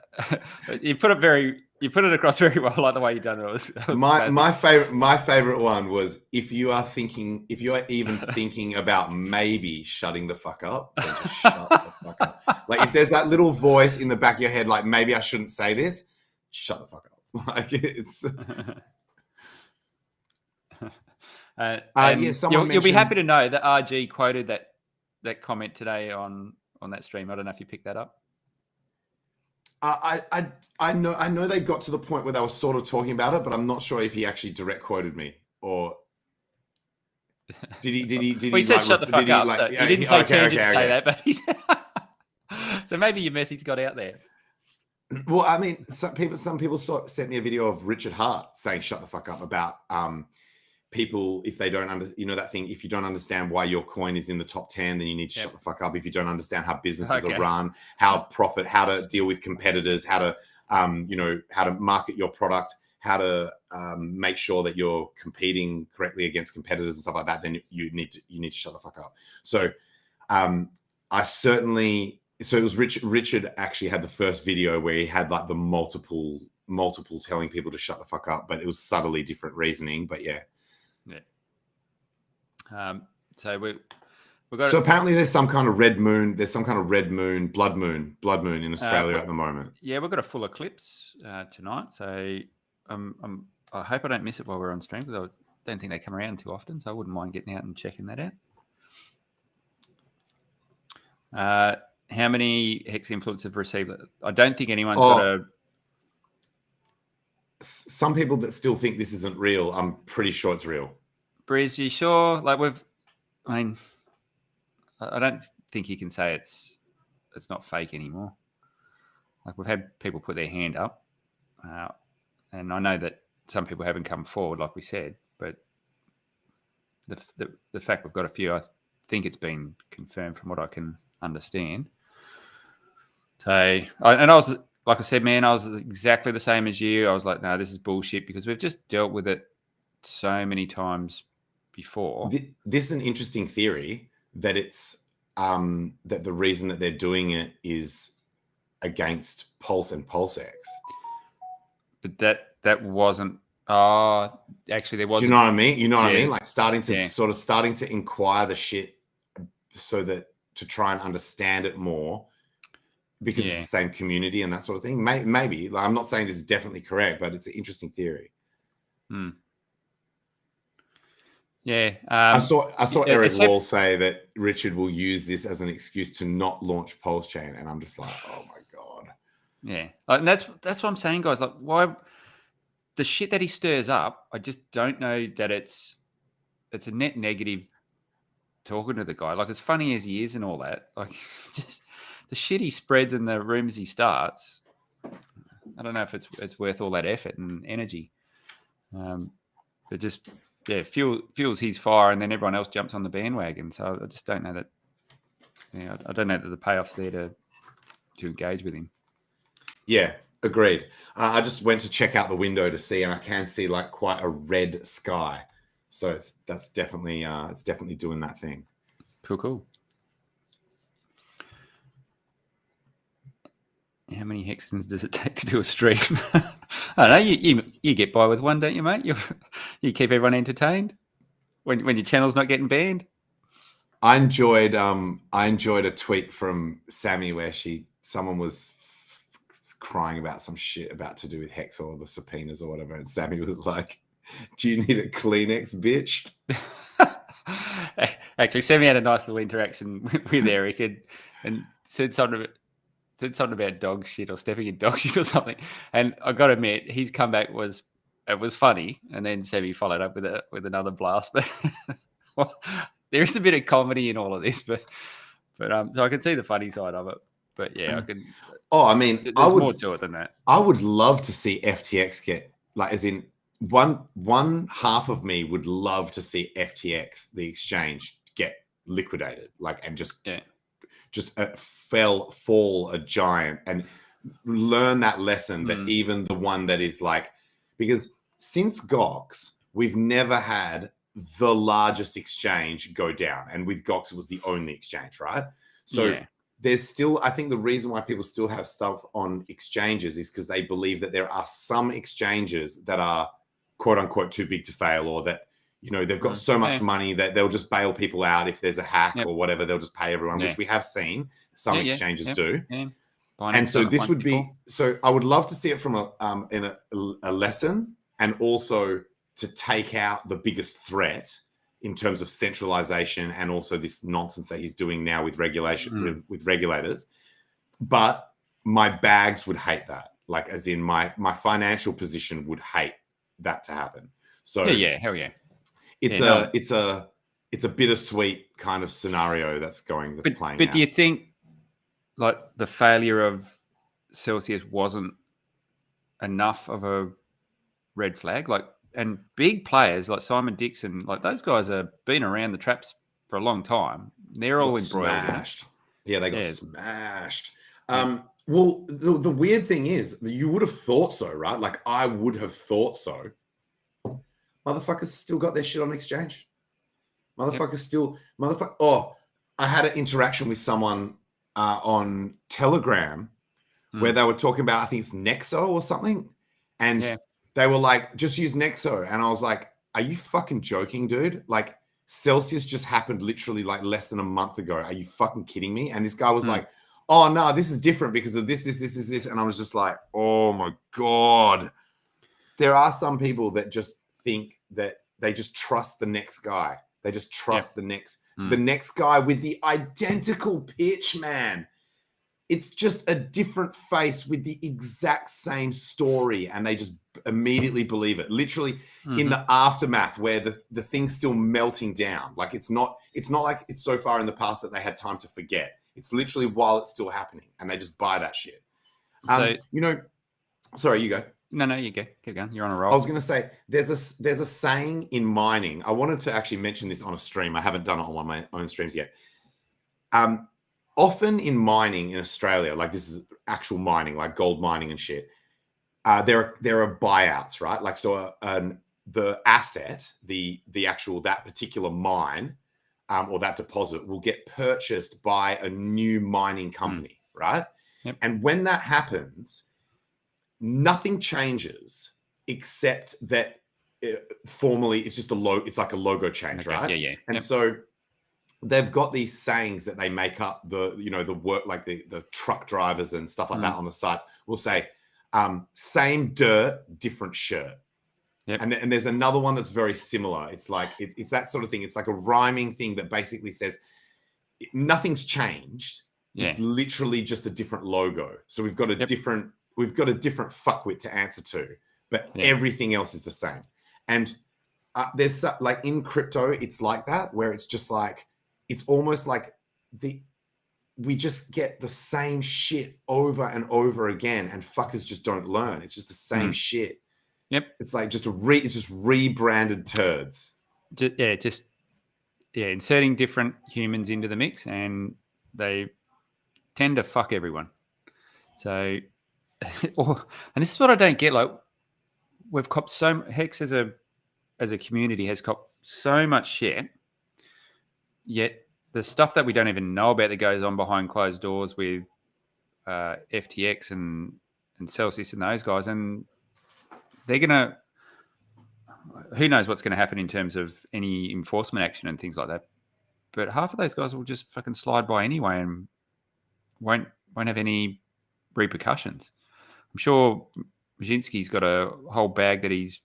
you put it across very well, like the way you done it. My favorite one was, if you are even thinking about maybe shutting the fuck up, then just shut the fuck up. Like, if there's that little voice in the back of your head, like, maybe I shouldn't say this, shut the fuck up. Like, it's. You'll be happy to know that RG quoted that comment today on that stream. I don't know if you picked that up. I know they got to the point where they were sort of talking about it, but I'm not sure if he actually direct quoted me, or did he? Well, he said shut the fuck up. So he didn't say tangent to say that, but he said. So maybe your message got out there. Well, I mean, some people sent me a video of Richard Hart saying "shut the fuck up" about people, if they don't understand, that thing, if you don't understand why your coin is in the top 10, then you need to shut the fuck up. If you don't understand how businesses are run, how to deal with competitors, how to how to market your product, how to make sure that you're competing correctly against competitors and stuff like that, then you need to shut the fuck up. So it was Richard actually had the first video where he had like the multiple telling people to shut the fuck up, but it was subtly different reasoning. But yeah. So we've got. So apparently, there's some kind of red moon. There's some kind of blood moon in Australia at the moment. Yeah, we've got a full eclipse tonight. So I hope I don't miss it while we're on stream, because I don't think they come around too often. So I wouldn't mind getting out and checking that out. How many hex influence have received it? I don't think anyone's got a. Some people that still think this isn't real, I'm pretty sure it's real. Briz, you sure? Like I don't think you can say it's not fake anymore. Like, we've had people put their hand up, and I know that some people haven't come forward, like we said, but the fact we've got a few, I think it's been confirmed from what I can understand. So, I was, like I said, man, I was exactly the same as you. I was like, no, this is bullshit, because we've just dealt with it so many times before. This is an interesting theory that it's that the reason that they're doing it is against Pulse and PulseX. But that wasn't. Actually, there wasn't. Do you know what I mean? You know what I mean? Like starting to inquire the shit so that to try and understand it more, because it's the same community and that sort of thing. Maybe. Like, I'm not saying this is definitely correct, but it's an interesting theory. Yeah. I saw Eric Wall say that Richard will use this as an excuse to not launch Pulse Chain, and I'm just like, oh my god. Yeah, and that's what I'm saying, guys. Like, why the shit that he stirs up? I just don't know that it's a net negative. Talking to the guy, like, as funny as he is and all that, like, just the shit he spreads in the rooms he starts. I don't know if it's worth all that effort and energy. It just fuels his fire, and then everyone else jumps on the bandwagon. So I just don't know that. Yeah, I don't know that the payoff's there to engage with him. Yeah, agreed. I just went to check out the window to see, and I can see like quite a red sky. So that's definitely doing that thing. Cool. How many hexagons does it take to do a stream? I don't know. You get by with one, don't you, mate? You keep everyone entertained when your channel's not getting banned. I enjoyed a tweet from Sammy where someone was crying about some shit about to do with hex or the subpoenas or whatever, and Sammy was like, "Do you need a Kleenex, bitch?" Actually, Sammy had a nice little interaction with Eric and said something about dog shit or stepping in dog shit or something. And I got to admit, his comeback was funny. And then Sammy followed up with another blast. But well, there is a bit of comedy in all of this, but so I can see the funny side of it. But yeah, I can. Oh, I mean, there's more to it than that. I would love to see FTX get, like, as in one half of me would love to see FTX, the exchange, get liquidated, like, and just fall a giant, and learn that lesson that even the one that is like, because since Gox, we've never had the largest exchange go down, and with Gox it was the only exchange, right? So there's still, I think the reason why people still have stuff on exchanges is because they believe that there are some exchanges that are quote unquote too big to fail, or that, you know, they've got so much money that they'll just bail people out if there's a hack or whatever. They'll just pay everyone, which we have seen some exchanges do. Yeah. And so this would be, so I would love to see it from a lesson, and also to take out the biggest threat in terms of centralization, and also this nonsense that he's doing now with regulation, with regulators. But my bags would hate that. Like, as in my financial position would hate that to happen. So hell yeah. It's a bittersweet kind of scenario that's playing out. But do you think, like, the failure of Celsius wasn't enough of a red flag? Like, and big players like Simon Dixon, like, those guys have been around the traps for a long time. They're all embroiled in it. Yeah, they got smashed. Well, the weird thing is, you would have thought so, right? Like, I would have thought so. Motherfuckers still got their shit on exchange. Oh, I had an interaction with someone on Telegram where they were talking about, I think it's Nexo or something. And they were like, just use Nexo. And I was like, are you fucking joking, dude? Like, Celsius just happened literally like less than a month ago. Are you fucking kidding me? And this guy was like, oh no, this is different because of this. And I was just like, oh my God. There are some people that just think that they just trust the next guy. They just trust the next guy with the identical pitch, man. It's just a different face with the exact same story, and they just immediately believe it. Literally in the aftermath where the thing's still melting down. Like it's not like it's so far in the past that they had time to forget. It's literally while it's still happening, and they just buy that shit. So, sorry, you go. No, you go. Keep going. You're on a roll. I was going to say there's a saying in mining. I wanted to actually mention this on a stream. I haven't done it on one of my own streams yet. Often in mining in Australia, like this is actual mining, like gold mining and shit, there are buyouts, right? Like so, the asset, the actual that particular mine, or that deposit will get purchased by a new mining company, right? Yep. And when that happens, nothing changes except that formally it's just it's like a logo change, right? Yeah. And so they've got these sayings that they make up, the work, like the truck drivers and stuff like that on the sites will say, same dirt, different shirt. Yep. And there's another one that's very similar. It's like, it's that sort of thing. It's like a rhyming thing that basically says nothing's changed. Yeah. It's literally just a different logo. So we've got a different fuckwit to answer to, but everything else is the same. And there's like in crypto, it's like that, where it's just like, it's almost like we just get the same shit over and over again, and fuckers just don't learn. It's just the same shit. Yep. It's like it's just rebranded turds. Inserting different humans into the mix, and they tend to fuck everyone. So, and this is what I don't get. Like, we've copped Hex as a community has copped so much shit, yet the stuff that we don't even know about that goes on behind closed doors with FTX and Celsius and those guys, and they're gonna. Who knows what's going to happen in terms of any enforcement action and things like that? But half of those guys will just fucking slide by anyway and won't have any repercussions. I'm sure Brzezinski's got a whole bag that he's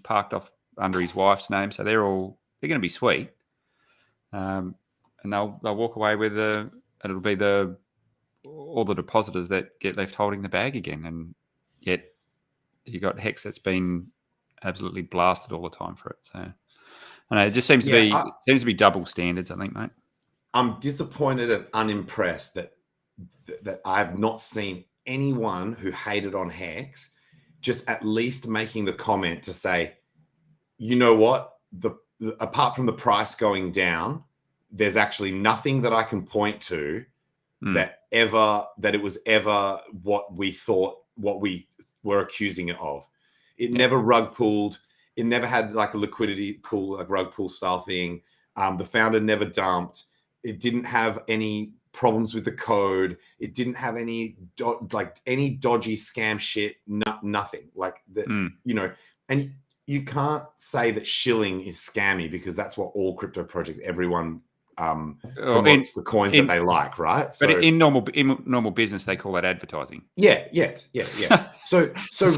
parked off under his wife's name, so they're going to be sweet, and they'll walk away with and it'll be all the depositors that get left holding the bag again, and yet you got Hex that's been absolutely blasted all the time for it. So I know it just seems to be double standards, I think, mate. I'm disappointed and unimpressed that I've not seen anyone who hated on Hex just at least making the comment to say, you know what, apart from the price going down, there's actually nothing that I can point to that it was ever what we thought, what we were accusing it of. It never rug pulled. It never had like a liquidity pool, like rug pull style thing. The founder never dumped. It didn't have any problems with the code. It didn't have any any dodgy scam shit. Nothing like that. And you can't say that shilling is scammy, because that's what all crypto projects, everyone promotes the coins that they like, right? But in normal business, they call that advertising. Yeah. So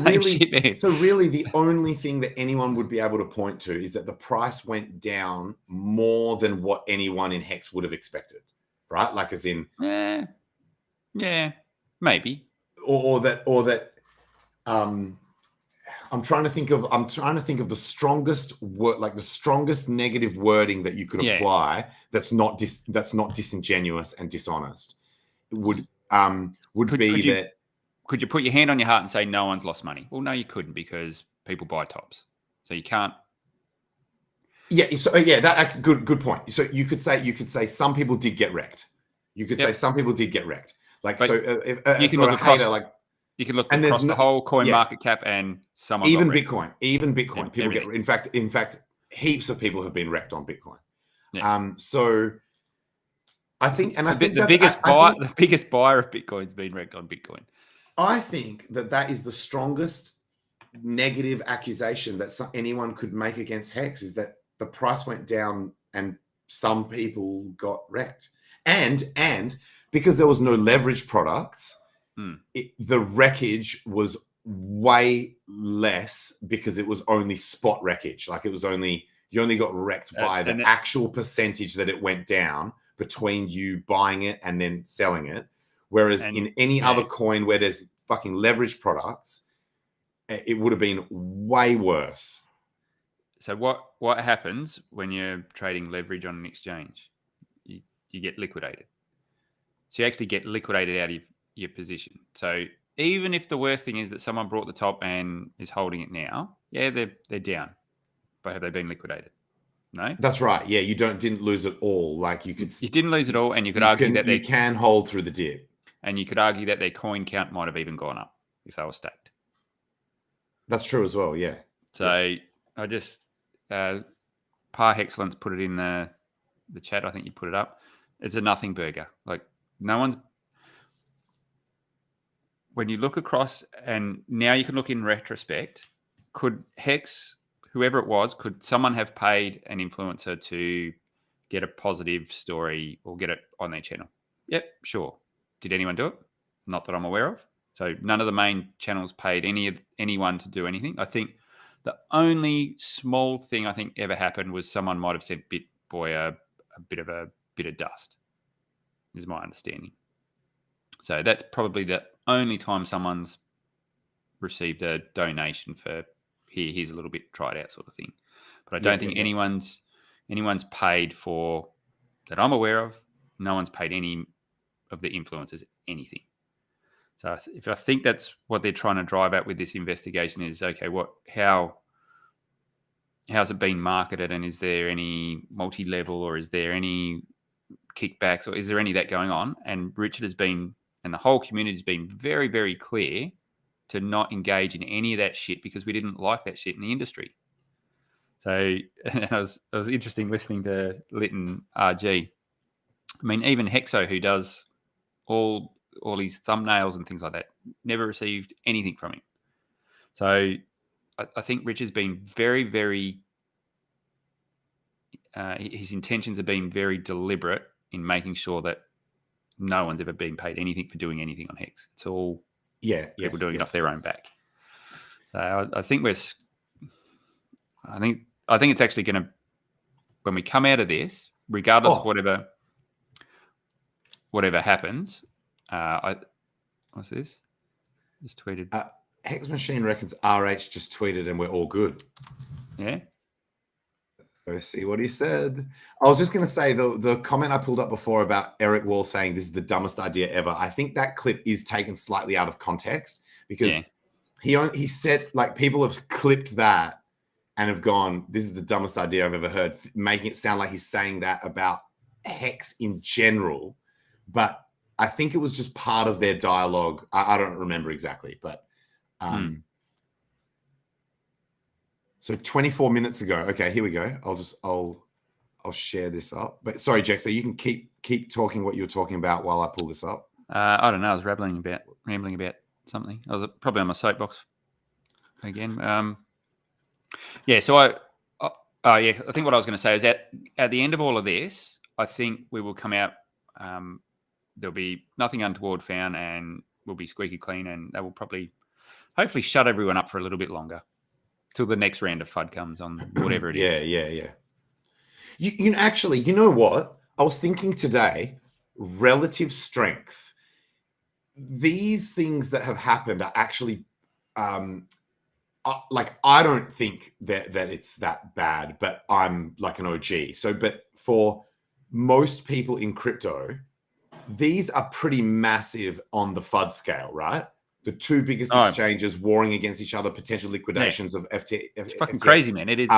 really, shit, the only thing that anyone would be able to point to is that the price went down more than what anyone in Hex would have expected, right? Like, as in, yeah, maybe, or that. I'm trying to think of the strongest word, like the strongest negative wording that you could apply that's not disingenuous and dishonest. Would be that. Could you put your hand on your heart and say no one's lost money? Well, no, you couldn't, because people buy tops, so you can't. Yeah. So that good point. So you could say some people did get wrecked. You could say some people did get wrecked. Like, but so if you can look across. You can look across the whole coin market cap, and someone even got Bitcoin. People get. In fact, heaps of people have been wrecked on Bitcoin. Yeah. So I think, and I think the biggest buyer of Bitcoin's been wrecked on Bitcoin. I think that is the strongest negative accusation that anyone could make against Hex, is that the price went down and some people got wrecked. And because there was no leverage products, the wreckage was way less because it was only spot wreckage. Like it was only, you only got wrecked by the actual percentage that it went down between you buying it and then selling it. Whereas in any other coin where there's fucking leverage products, it would have been way worse. So what happens when you're trading leverage on an exchange? You get liquidated. So you actually get liquidated out of your position. So even if the worst thing is that someone brought the top and is holding it now, yeah, they're down. But have they been liquidated? No. That's right. Yeah, you didn't lose it all. Like you didn't lose it all, and you could argue that you can hold through the dip. And you could argue that their coin count might have even gone up if they were stacked. That's true as well. Yeah. So I just Par Excellence put it in the chat. I think you put it up. It's a nothing burger. Like no one's. When you look across, and now you can look in retrospect, could Hex, whoever it was, could someone have paid an influencer to get a positive story or get it on their channel? Yep, sure. Did anyone do it? Not that I'm aware of. So none of the main channels paid anyone to do anything. I think the only small thing I think ever happened was someone might have sent BitBoy a bit of dust, is my understanding. So that's probably the only time someone's received a donation for here's a little bit, try it out sort of thing. But I don't think anyone's paid for, that I'm aware of, no one's paid any of the influencers anything. So if I think that's what they're trying to drive at with this investigation is, okay, how's it been marketed, and is there any multi-level, or is there any kickbacks, or is there any of that going on? And Richard has been, and the whole community has been very, very clear to not engage in any of that shit because we didn't like that shit in the industry. So it was interesting listening to Lytton RG. I mean, even Hexo, who does all his thumbnails and things like that, never received anything from him. So I think Rich has been very, very, his intentions have been very deliberate in making sure that no one's ever been paid anything for doing anything on Hex. It's all people doing it off their own back. So I think I think it's actually going to, when we come out of this, regardless of whatever happens, what's this? Just tweeted. Hex Machine reckons RH just tweeted and we're all good. Yeah. Let's see what he said. I was just going to say the comment I pulled up before about Eric Wall saying this is the dumbest idea ever. I think that clip is taken slightly out of context because he said, like, people have clipped that and have gone, this is the dumbest idea I've ever heard, making it sound like he's saying that about Hex in general. But I think it was just part of their dialogue. I don't remember exactly, but so 24 minutes ago. Okay, here we go. I'll share this up. But sorry, Jack, so you can keep talking what you were talking about while I pull this up. I don't know. I was rambling about something. I was probably on my soapbox again. So I think what I was going to say is that at the end of all of this, I think we will come out. There'll be nothing untoward found, and we'll be squeaky clean, and that will hopefully shut everyone up for a little bit longer till the next round of FUD comes on whatever it is. Yeah. You actually, you know what? I was thinking today, relative strength. These things that have happened are actually, like, I don't think that it's that bad, but I'm like an OG. So, but for most people in crypto, these are pretty massive on the FUD scale, right? The two biggest exchanges warring against each other, potential liquidations of FT. It's fucking crazy, man. It is.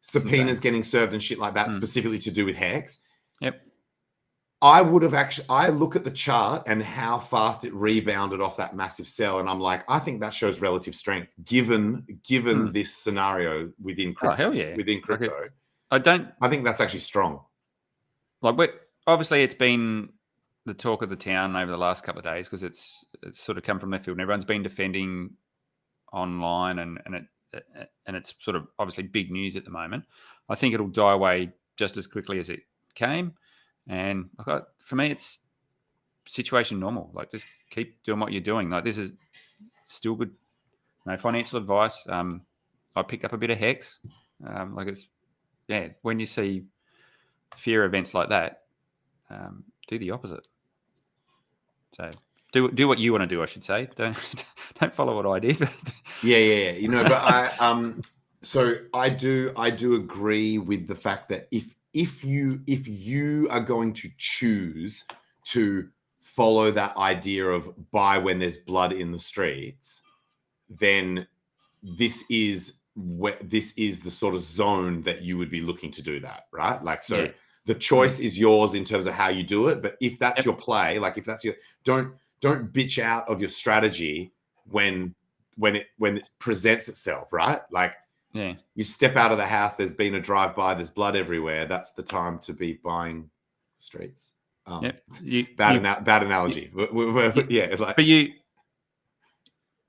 Subpoenas getting served and shit like that, specifically to do with Hex. Yep. I look at the chart and how fast it rebounded off that massive sell, and I'm like, I think that shows relative strength given this scenario within crypto. Oh, hell yeah. Within crypto. I think that's actually strong. Like, obviously it's been the talk of the town over the last couple of days because it's sort of come from left field and everyone's been defending online and it's sort of obviously big news at the moment. I think it'll die away just as quickly as it came. And for me, it's situation normal. Like, just keep doing what you're doing. Like, this is still good. No financial advice. I picked up a bit of HEX. When you see fear events like that, do the opposite. So do what you want to do, I should say. Don't follow what I did. Yeah. But so I do agree with the fact that if you are going to choose to follow that idea of buy when there's blood in the streets, then this is the sort of zone that you would be looking to do that, right? Like, so the choice is yours in terms of how you do it. But if that's your play, like if that's your, don't bitch out of your strategy when it presents itself, right? Like, you step out of the house, there's been a drive-by, there's blood everywhere. That's the time to be buying streets. Bad analogy. But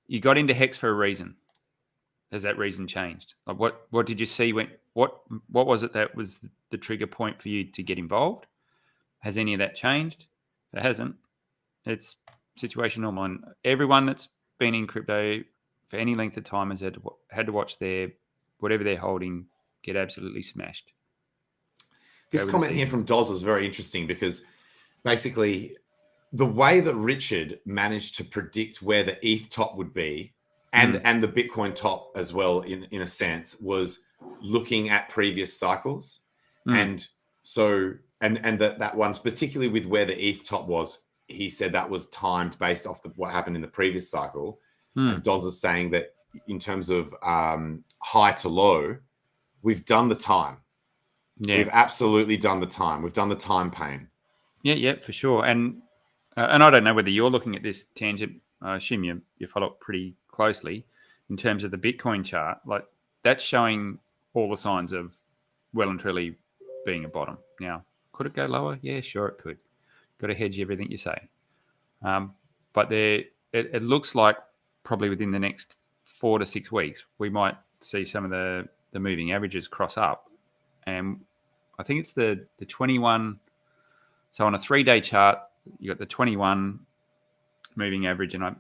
you got into HEX for a reason. Has that reason changed? Like, what did you see what was it that was the trigger point for you to get involved? Has any of that changed? If it hasn't, it's situation normal. And everyone that's been in crypto for any length of time has had to watch whatever they're holding get absolutely smashed. This comment here from Doz is very interesting because basically the way that Richard managed to predict where the ETH top would be and the Bitcoin top as well, in a sense, was looking at previous cycles. And so, and that one's particularly with where the ETH top was, he said that was timed based off what happened in the previous cycle. And Doz is saying that in terms of high to low, we've done the time. Yeah. We've absolutely done the time. We've done the time pain. Yeah, for sure. And I don't know whether you're looking at this tangent. I assume you follow it pretty closely in terms of the Bitcoin chart. Like, that's showing all the signs of well and truly being a bottom. Now, could it go lower? Yeah, sure it could. Got to hedge everything you say. But it looks like probably within the next 4 to 6 weeks, we might see some of the moving averages cross up. And I think it's the 21. So on a 3-day chart, you got the 21 moving average, and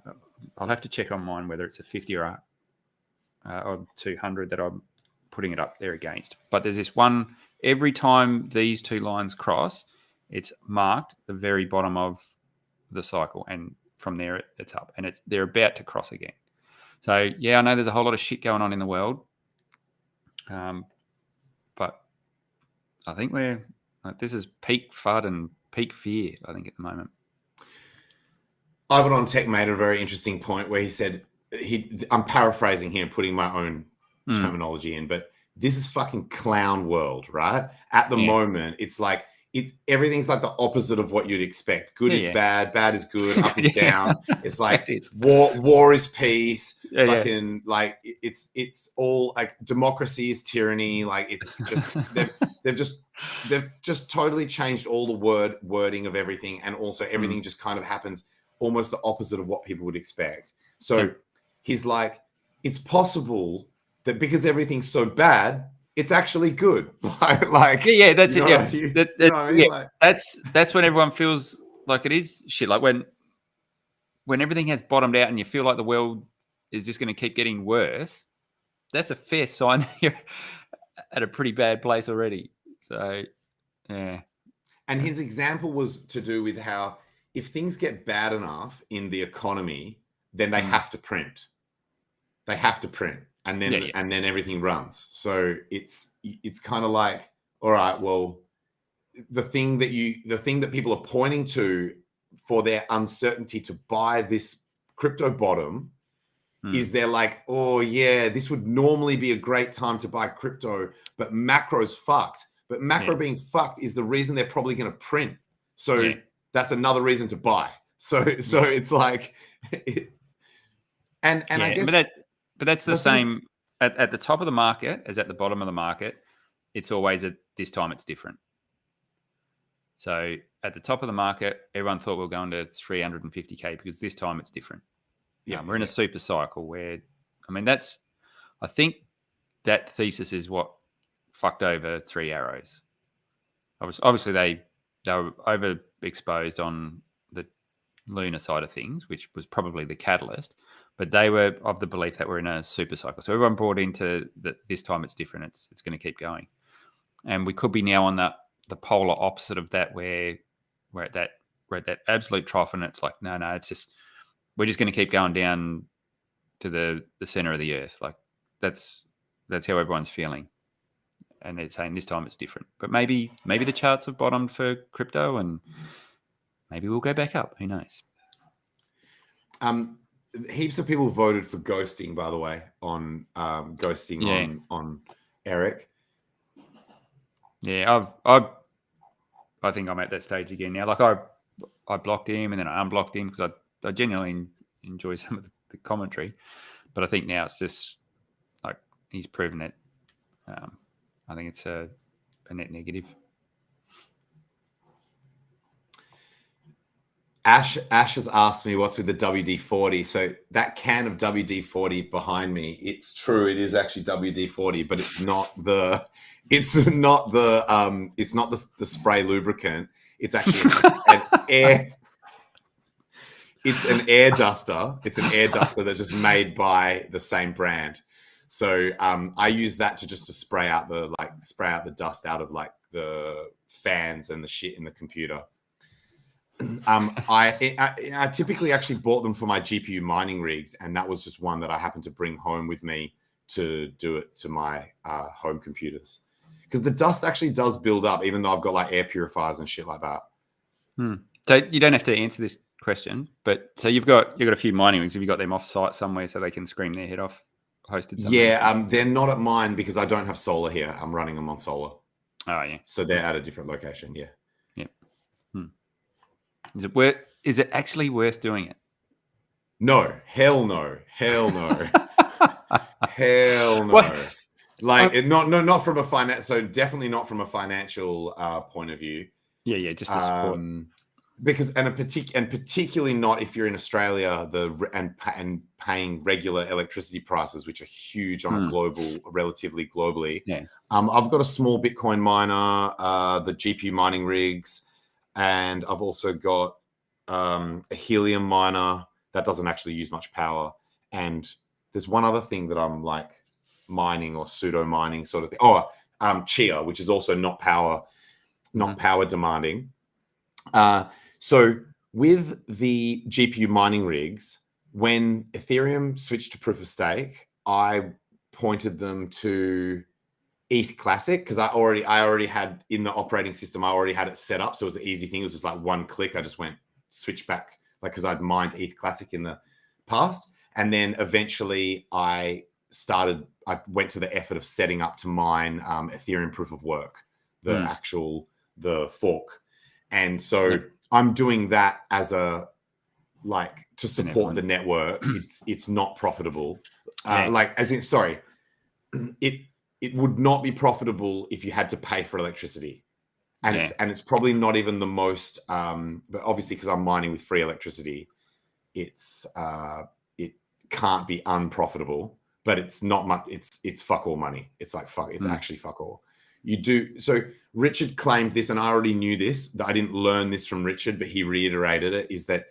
I'll have to check on mine whether it's a 50 or 200 that I'm putting it up there against. But there's this one, every time these two lines cross, it's marked the very bottom of the cycle, and from there it's up, and they're about to cross again. So yeah, I know there's a whole lot of shit going on in the world, but I think this is peak FUD and peak fear, I think, at the moment. Ivan on Tech made a very interesting point where he said, I'm paraphrasing here and putting my own terminology in, but this is fucking clown world, right? At the moment, it's like, everything's like the opposite of what you'd expect. Good is bad, bad is good, up is down. It's like war is peace. Like it's all like democracy is tyranny. Like, it's just they've just totally changed all the wording of everything, and also everything just kind of happens almost the opposite of what people would expect. So he's like, it's possible that because everything's so bad, it's actually good. Like that's it. That's when everyone feels like it is shit. Like when everything has bottomed out and you feel like the world is just going to keep getting worse, that's a fair sign that you're at a pretty bad place already. So, yeah. And his example was to do with how if things get bad enough in the economy, then they have to print. They have to print. And then everything runs. So it's kind of like, all right, well, the thing that people are pointing to for their uncertainty to buy this crypto bottom is they're like, oh yeah, this would normally be a great time to buy crypto, but macro's fucked. But macro being fucked is the reason they're probably going to print. So that's another reason to buy. So it's like, I guess. But that's the same at the top of the market as at the bottom of the market. It's always at this time it's different. So at the top of the market, everyone thought we were going to 350K because this time it's different. We're in a super cycle where, I think that thesis is what fucked over Three Arrows. Obviously they were overexposed on the Luna side of things, which was probably the catalyst. But they were of the belief that we're in a super cycle. So everyone brought into that this time it's different. It's going to keep going, and we could be now on the polar opposite of that, where we're at that absolute trough, and it's like no, it's just we're just going to keep going down to the center of the earth. Like that's how everyone's feeling, and they're saying this time it's different. But maybe the charts have bottomed for crypto, and maybe we'll go back up. Who knows? Heaps of people voted for ghosting, by the way, on ghosting on Eric. Yeah, I think I'm at that stage again now. Like I blocked him and then I unblocked him because I genuinely enjoy some of the commentary, but I think now it's just like he's proven it. I think it's a net negative. Ash has asked me what's with the WD-40. So that can of WD-40 behind me, it's true. It is actually WD-40, but it's not the spray lubricant. It's actually an air. It's an air duster. It's an air duster that's just made by the same brand. So I use that to spray out the dust out of like the fans and the shit in the computer. I typically actually bought them for my GPU mining rigs, and that was just one that I happened to bring home with me to do it to my home computers, because the dust actually does build up, even though I've got like air purifiers and shit like that. So you don't have to answer this question, but so you've got a few mining rigs. Have you got them off site somewhere so they can scream their head off? Hosted somewhere? Yeah, they're not at mine because I don't have solar here. I'm running them on solar. Oh yeah, so they're at a different location. Yeah. Is it actually worth doing it? No, hell no, hell no, hell no. What? Like not from a finance. So definitely not from a financial point of view. Yeah, just to support. Because particularly not if you're in Australia, and paying regular electricity prices, which are huge on relatively globally. Yeah. I've got a small Bitcoin miner, the GPU mining rigs, and I've also got a helium miner that doesn't actually use much power. And there's one other thing that I'm like mining or pseudo mining sort of thing. Oh, Chia, which is also not power demanding. So with the GPU mining rigs, when Ethereum switched to proof of stake, I pointed them to ETH Classic because I already had in the operating system, I already had it set up. So it was an easy thing. It was just like one click. I just went switch back, like, because I'd mined ETH Classic in the past. And then eventually I went to the effort of setting up to mine Ethereum proof of work, the fork. And so I'm doing that as to support the network. It's not profitable. It would not be profitable if you had to pay for electricity. And it's probably not even the most, but obviously because I'm mining with free electricity, it can't be unprofitable, but it's not much. It's fuck all money. It's like fuck. It's actually fuck all. You do. So Richard claimed this, and I already knew this. I didn't learn this from Richard, but he reiterated it, is that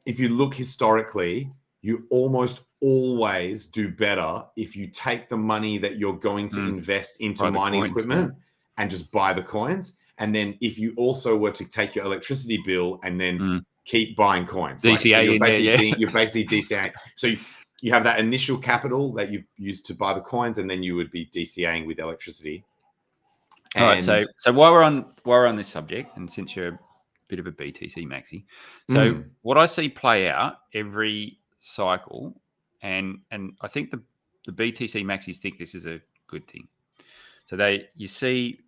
if you look historically, you almost always do better if you take the money that you're going to invest into mining equipment and just buy the coins. And then if you also were to take your electricity bill and then keep buying coins. DCA you're basically DCAing. So you have that initial capital that you use to buy the coins, and then you would be DCAing with electricity. All right. So while we're on this subject, and since you're a bit of a BTC maxi, so what I see play out every cycle, and I think the BTC maxis think this is a good thing. So you see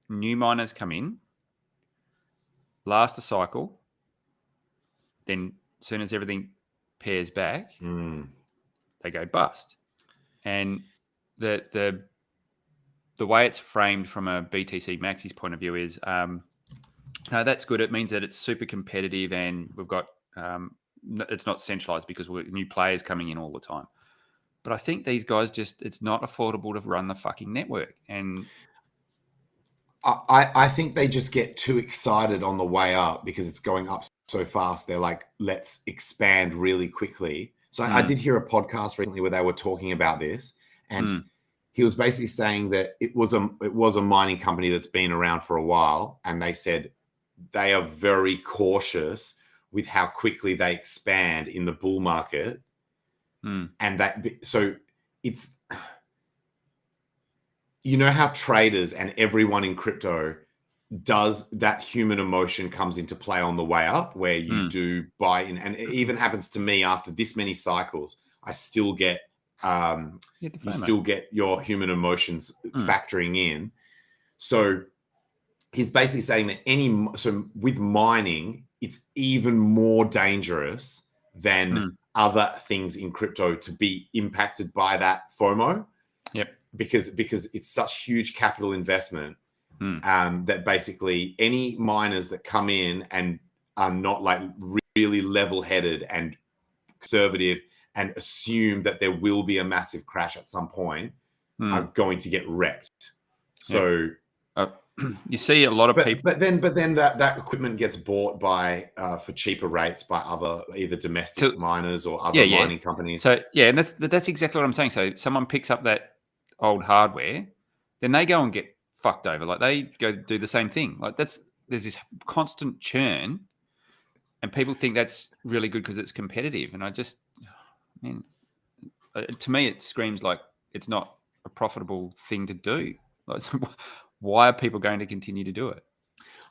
new miners come in, last a cycle, then as soon as everything pairs back, they go bust. And the way it's framed from a BTC Maxi's point of view is, no, that's good. It means that it's super competitive, and we've got it's not centralized because we're new players coming in all the time. But I think these guys it's not affordable to run the fucking network. And I think they just get too excited on the way up because it's going up so fast. They're like, let's expand really quickly. So I did hear a podcast recently where they were talking about this, and he was basically saying that it was a mining company that's been around for a while, and they said they are very cautious with how quickly they expand in the bull market, and so it's, you know how traders and everyone in crypto does that, human emotion comes into play on the way up where you do buy in, and it even happens to me after this many cycles. I still get you still get your human emotions factoring in. So he's basically saying that so with mining, it's even more dangerous than other things in crypto to be impacted by that FOMO. Yep. Because it's such huge capital investment that basically any miners that come in and are not like really level-headed and conservative and assume that there will be a massive crash at some point are going to get wrecked. So you see a lot of people, but then that equipment gets bought by for cheaper rates by other either domestic miners or other mining companies. So and that's exactly what I'm saying. So someone picks up that old hardware, then they go and get fucked over. Like they go do the same thing. Like there's this constant churn, and people think that's really good because it's competitive. And to me, it screams like it's not a profitable thing to do. Like, so why are people going to continue to do it?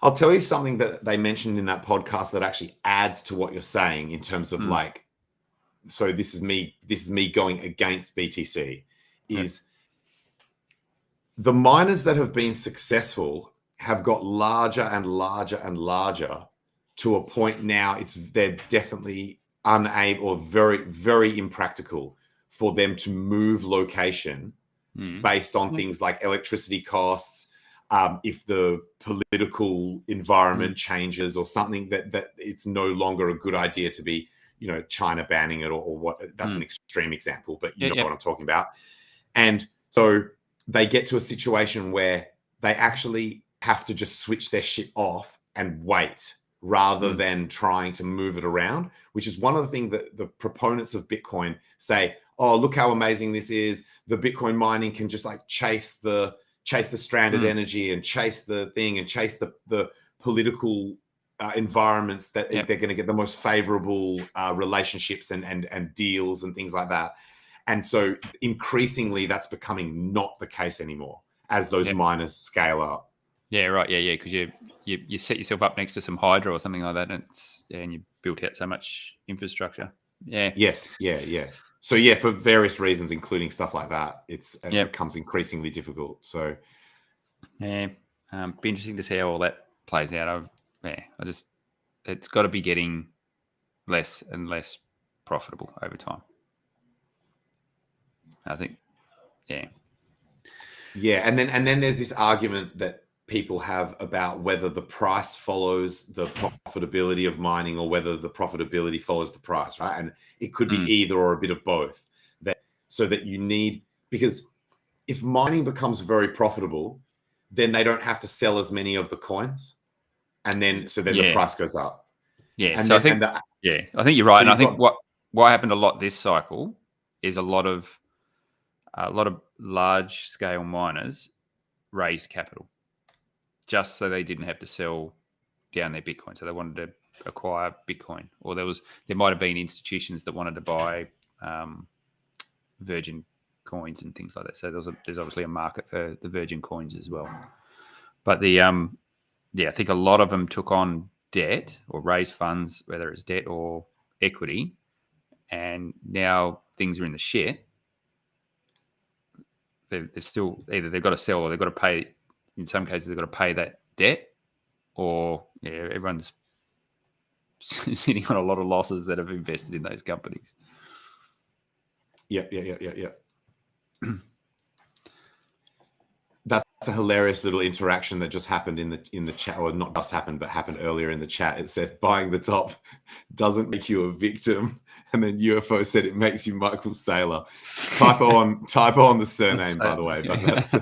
I'll tell you something that they mentioned in that podcast that actually adds to what you're saying in terms of like, so this is me going against BTC is the miners that have been successful have got larger and larger and larger to a point now they're definitely unable or very, very impractical for them to move location based on things like electricity costs, if the political environment changes or something that it's no longer a good idea to be, China banning it or what. That's an extreme example, but you know what I'm talking about. And so they get to a situation where they actually have to just switch their shit off and wait rather than trying to move it around, which is one of the things that the proponents of Bitcoin say, oh, look how amazing this is. The Bitcoin mining can just like chase the stranded energy and chase the thing and chase the political environments that they're going to get the most favorable relationships and deals and things like that. And so increasingly that's becoming not the case anymore as those miners scale up. Yeah, right. Yeah. Because you set yourself up next to some hydro or something like that, and you built out so much infrastructure. Yeah. Yes. Yeah. So for various reasons, including stuff like that, it becomes increasingly difficult. So be interesting to see how all that plays out. It's got to be getting less and less profitable over time. I think, yeah, and then there's this argument that people have about whether the price follows the profitability of mining or whether the profitability follows the price, right? And it could be either or a bit of both. So that you need, because if mining becomes very profitable, then they don't have to sell as many of the coins, and then the price goes up. Yeah, and so I think you're right, and I think what happened a lot this cycle is a lot of large scale miners raised capital just so they didn't have to sell down their Bitcoin. So they wanted to acquire Bitcoin, or there might have been institutions that wanted to buy virgin coins and things like that. So there's obviously a market for the virgin coins as well. But I think a lot of them took on debt or raised funds, whether it's debt or equity, and now things are in the shit. They've still either they've got to sell or they've got to pay. In some cases, they've got to pay that debt, or everyone's sitting on a lot of losses that have invested in those companies. Yeah. That's a hilarious little interaction that just happened in the chat, or not just happened, but happened earlier in the chat. It said buying the top doesn't make you a victim, and then UFO said it makes you Michael Saylor. Typo on the surname, by the way. But that's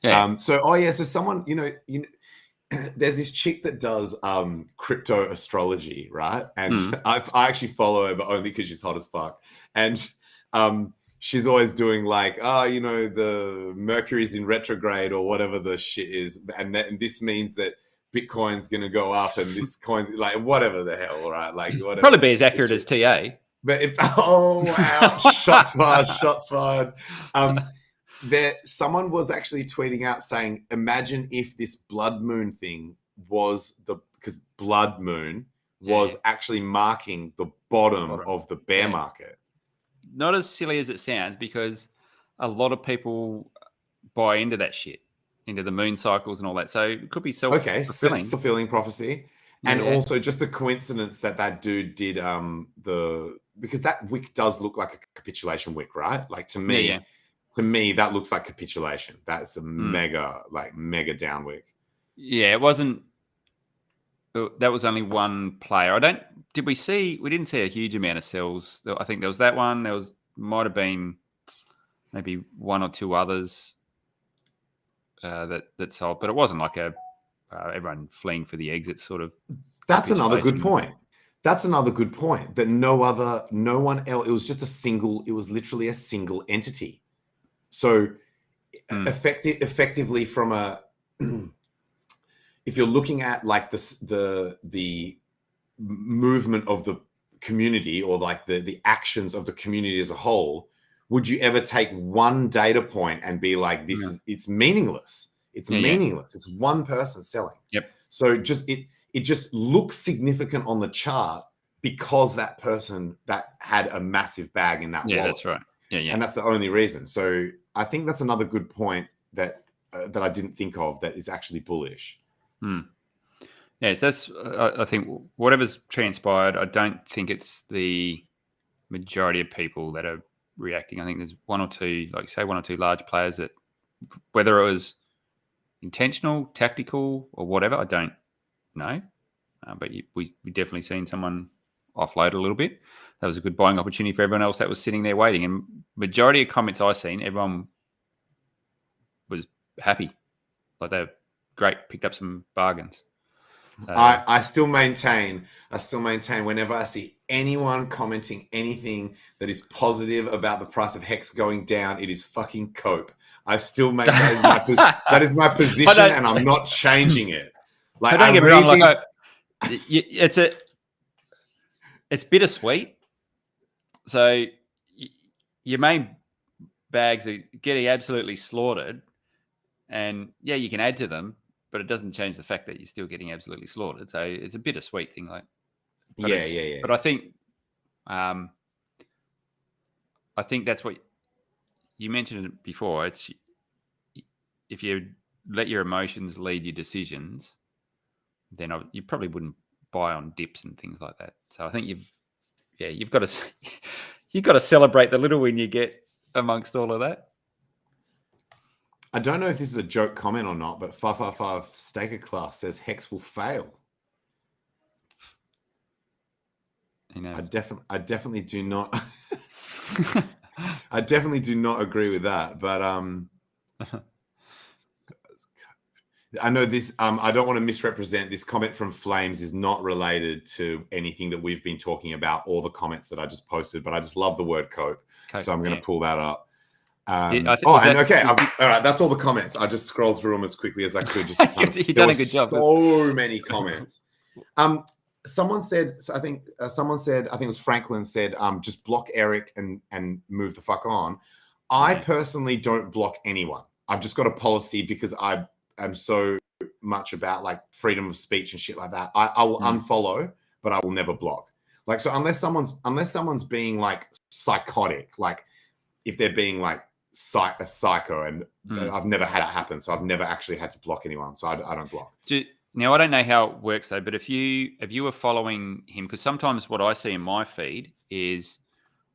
Yeah. So someone, there's this chick that does crypto astrology, right? And I actually follow her, but only because she's hot as fuck. And she's always doing like, the Mercury's in retrograde or whatever the shit is, and this means that Bitcoin's gonna go up, and this coin's like whatever the hell, right? Like whatever. Probably be as accurate as TA. But oh wow, shots fired, shots fired. Someone was actually tweeting out saying, imagine if this blood moon thing was because blood moon was actually marking the bottom of the bear market. Not as silly as it sounds, because a lot of people buy into that shit, into the moon cycles and all that. So it could be self-fulfilling prophecy. And also just the coincidence that dude did because that wick does look like a capitulation wick, right? Like to me, that looks like capitulation. That's a mega down wick. Yeah, it wasn't. That was only one player. We didn't see a huge amount of sells. I think there was that one. Might have been maybe one or two others that sold, but it wasn't like everyone fleeing for the exit sort of. That's another good point. That no one else. It was just it was literally a single entity. So effectively from if you're looking at like the movement of the community, or like the actions of the community as a whole, would you ever take one data point and be like, it's meaningless? It's meaningless. It's one person selling. Yep. So it just looks significant on the chart because that person that had a massive bag in that wallet. Yeah, that's right. Yeah. And that's the only reason. So I think that's another good point that I didn't think of, that is actually bullish. Yeah, so that's I think whatever's transpired, I don't think it's the majority of people that are reacting. I think there's one or two large players that, whether it was intentional, tactical, or whatever, I don't know. But we definitely seen someone offload a little bit. That was a good buying opportunity for everyone else that was sitting there waiting. And majority of comments I seen, everyone was happy. Like they're great, picked up some bargains. I still maintain whenever I see anyone commenting anything that is positive about the price of Hex going down, it is fucking cope. I still make that is my position, and I'm not changing it. Like, don't get me wrong, it's bittersweet. So your main bags are getting absolutely slaughtered, and you can add to them, but it doesn't change the fact that you're still getting absolutely slaughtered. So it's a bittersweet thing, like. But I think, I think that's what you mentioned it before. It's if you let your emotions lead your decisions, then you probably wouldn't buy on dips and things like that. So I think you've got to celebrate the little win you get amongst all of that. I don't know if this is a joke comment or not, but 555 Staker Class says Hex will fail. I definitely do not. I definitely do not agree with that. But I know this. I don't want to misrepresent this comment from Flames is not related to anything that we've been talking about or the comments that I just posted. But I just love the word cope, so I'm going to pull that up. Okay. All right. That's all the comments. I just scrolled through them as quickly as I could. Just you've done a good job. So many comments. Someone said. I think it was Franklin said. Just block Eric and move the fuck on. I personally don't block anyone. I've just got a policy because I am so much about like freedom of speech and shit like that. I will unfollow, but I will never block. Like, so unless someone's being like psychotic, like if they're being like a psycho, and I've never had it happen, so I've never actually had to block anyone, so I don't block. Now I don't know how it works though, but if you were following him, because sometimes what I see in my feed is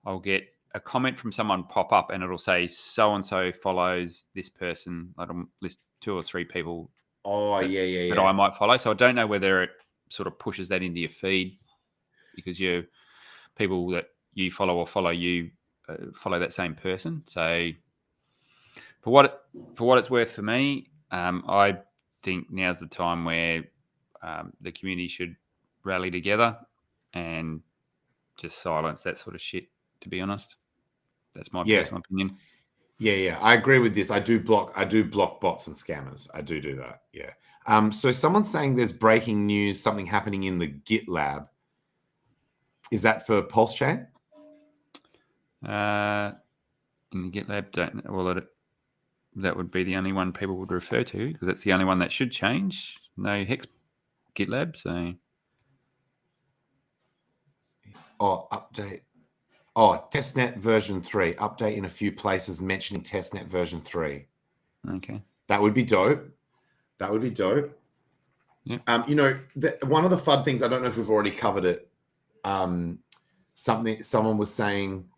I'll get a comment from someone pop up and it'll say so and so follows this person. I'll list 2 or 3 people. That I might follow. So I don't know whether it sort of pushes that into your feed because people that you follow or follow you follow that same person. So For what it's worth for me, I think now's the time where the community should rally together and just silence that sort of shit. To be honest, that's my personal opinion. Yeah. I agree with this. I do block bots and scammers. I do that. Yeah. So someone's saying there's breaking news, something happening in the GitLab. Is that for Pulse Chain? In the GitLab, that would be the only one people would refer to because it's the only one that should change. No Hex GitLab, so. Oh, update. Oh, testnet version 3. Update in a few places mentioning testnet version 3. Okay. That would be dope. Yeah. One of the fun things, I don't know if we've already covered it. Someone was saying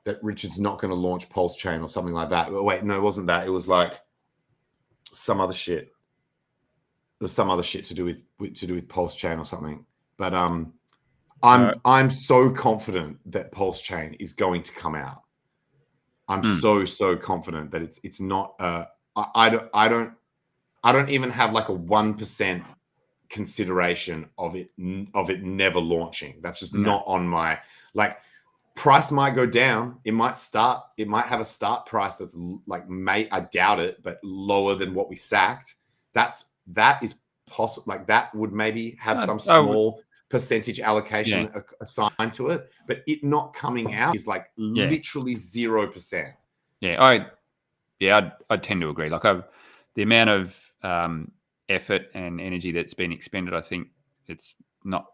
that Richard's not going to launch Pulse Chain or something like that. But wait, no, it wasn't that. It was like some other shit. It was some other shit to do with Pulse Chain or something. But I'm so confident that Pulse Chain is going to come out. I'm so confident that it's not. I don't even have like a 1% consideration of it never launching. That's just not on my like. Price might go down. It might have a start price that's like, I doubt it, but lower than what we sacked. That is possible. Like that would maybe have some small percentage allocation assigned to it, but it not coming out is like literally 0%. Yeah, I'd tend to agree. Like the amount of effort and energy that's been expended, I think it's not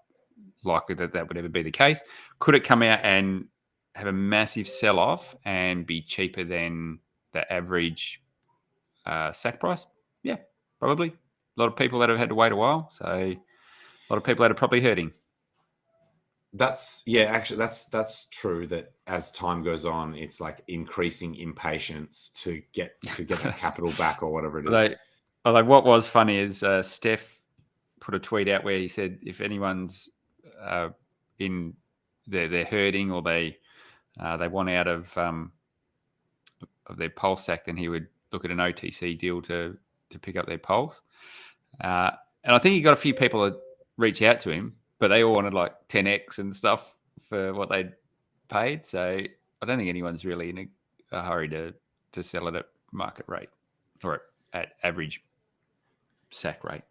likely that would ever be the case. Could it come out and have a massive sell-off and be cheaper than the average sack price? Yeah, probably. A lot of people that have had to wait a while, so a lot of people that are probably hurting. Actually, that's true. That as time goes on, it's like increasing impatience to get the capital back or whatever it is. Like what was funny is Steph put a tweet out where he said if anyone's in they're hurting or they want out of their pulse sack, then he would look at an OTC deal to pick up their pulse. And I think he got a few people that reach out to him, but they all wanted like 10x and stuff for what they'd paid. So I don't think anyone's really in a hurry to sell it at market rate or at average sack rate.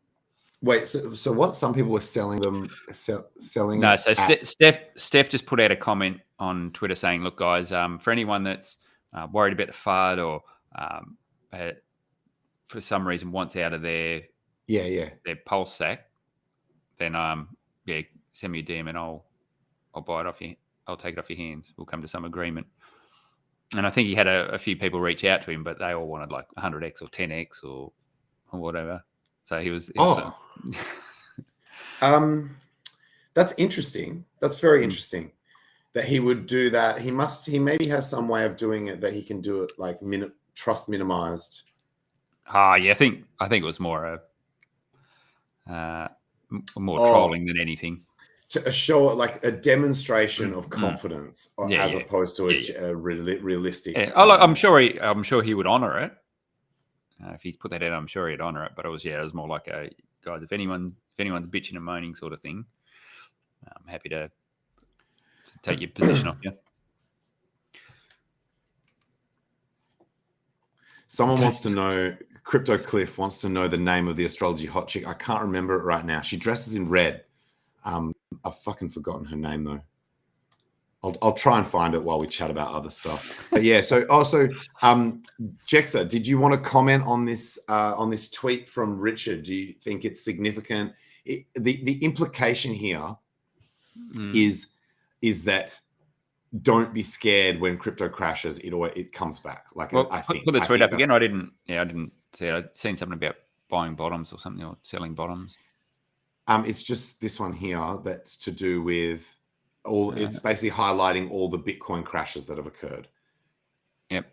Wait, so what? Some people were selling them, selling. No, so Steph just put out a comment on Twitter saying, "Look, guys, for anyone that's worried about the FUD or for some reason wants out of their pulse sack, then send me a DM and I'll buy it off you. I'll take it off your hands. We'll come to some agreement." And I think he had a few people reach out to him, but they all wanted like 100x or 10x or whatever. So he was that's interesting. That's very interesting that he would do that. He maybe has some way of doing it that he can do it like trust minimized. I think it was more trolling than anything. To show it like a demonstration of confidence as opposed to a realistic. Yeah. I'm sure he would honor it. If he's put that out, I'm sure he'd honor it. But it was more like a guys. If anyone's bitching and moaning sort of thing, I'm happy to take your position off you. Someone wants to know. Crypto Cliff wants to know the name of the astrology hot chick. I can't remember it right now. She dresses in red. I've fucking forgotten her name though. I'll try and find it while we chat about other stuff. But yeah, so also, Jexa, did you want to comment on this tweet from Richard? Do you think it's significant? The implication here is that don't be scared when crypto crashes. It comes back. Like I think. Put the tweet up again. I didn't see it. I'd seen something about buying bottoms or something or selling bottoms. It's just this one here that's to do with. It's basically highlighting all the Bitcoin crashes that have occurred. Yep.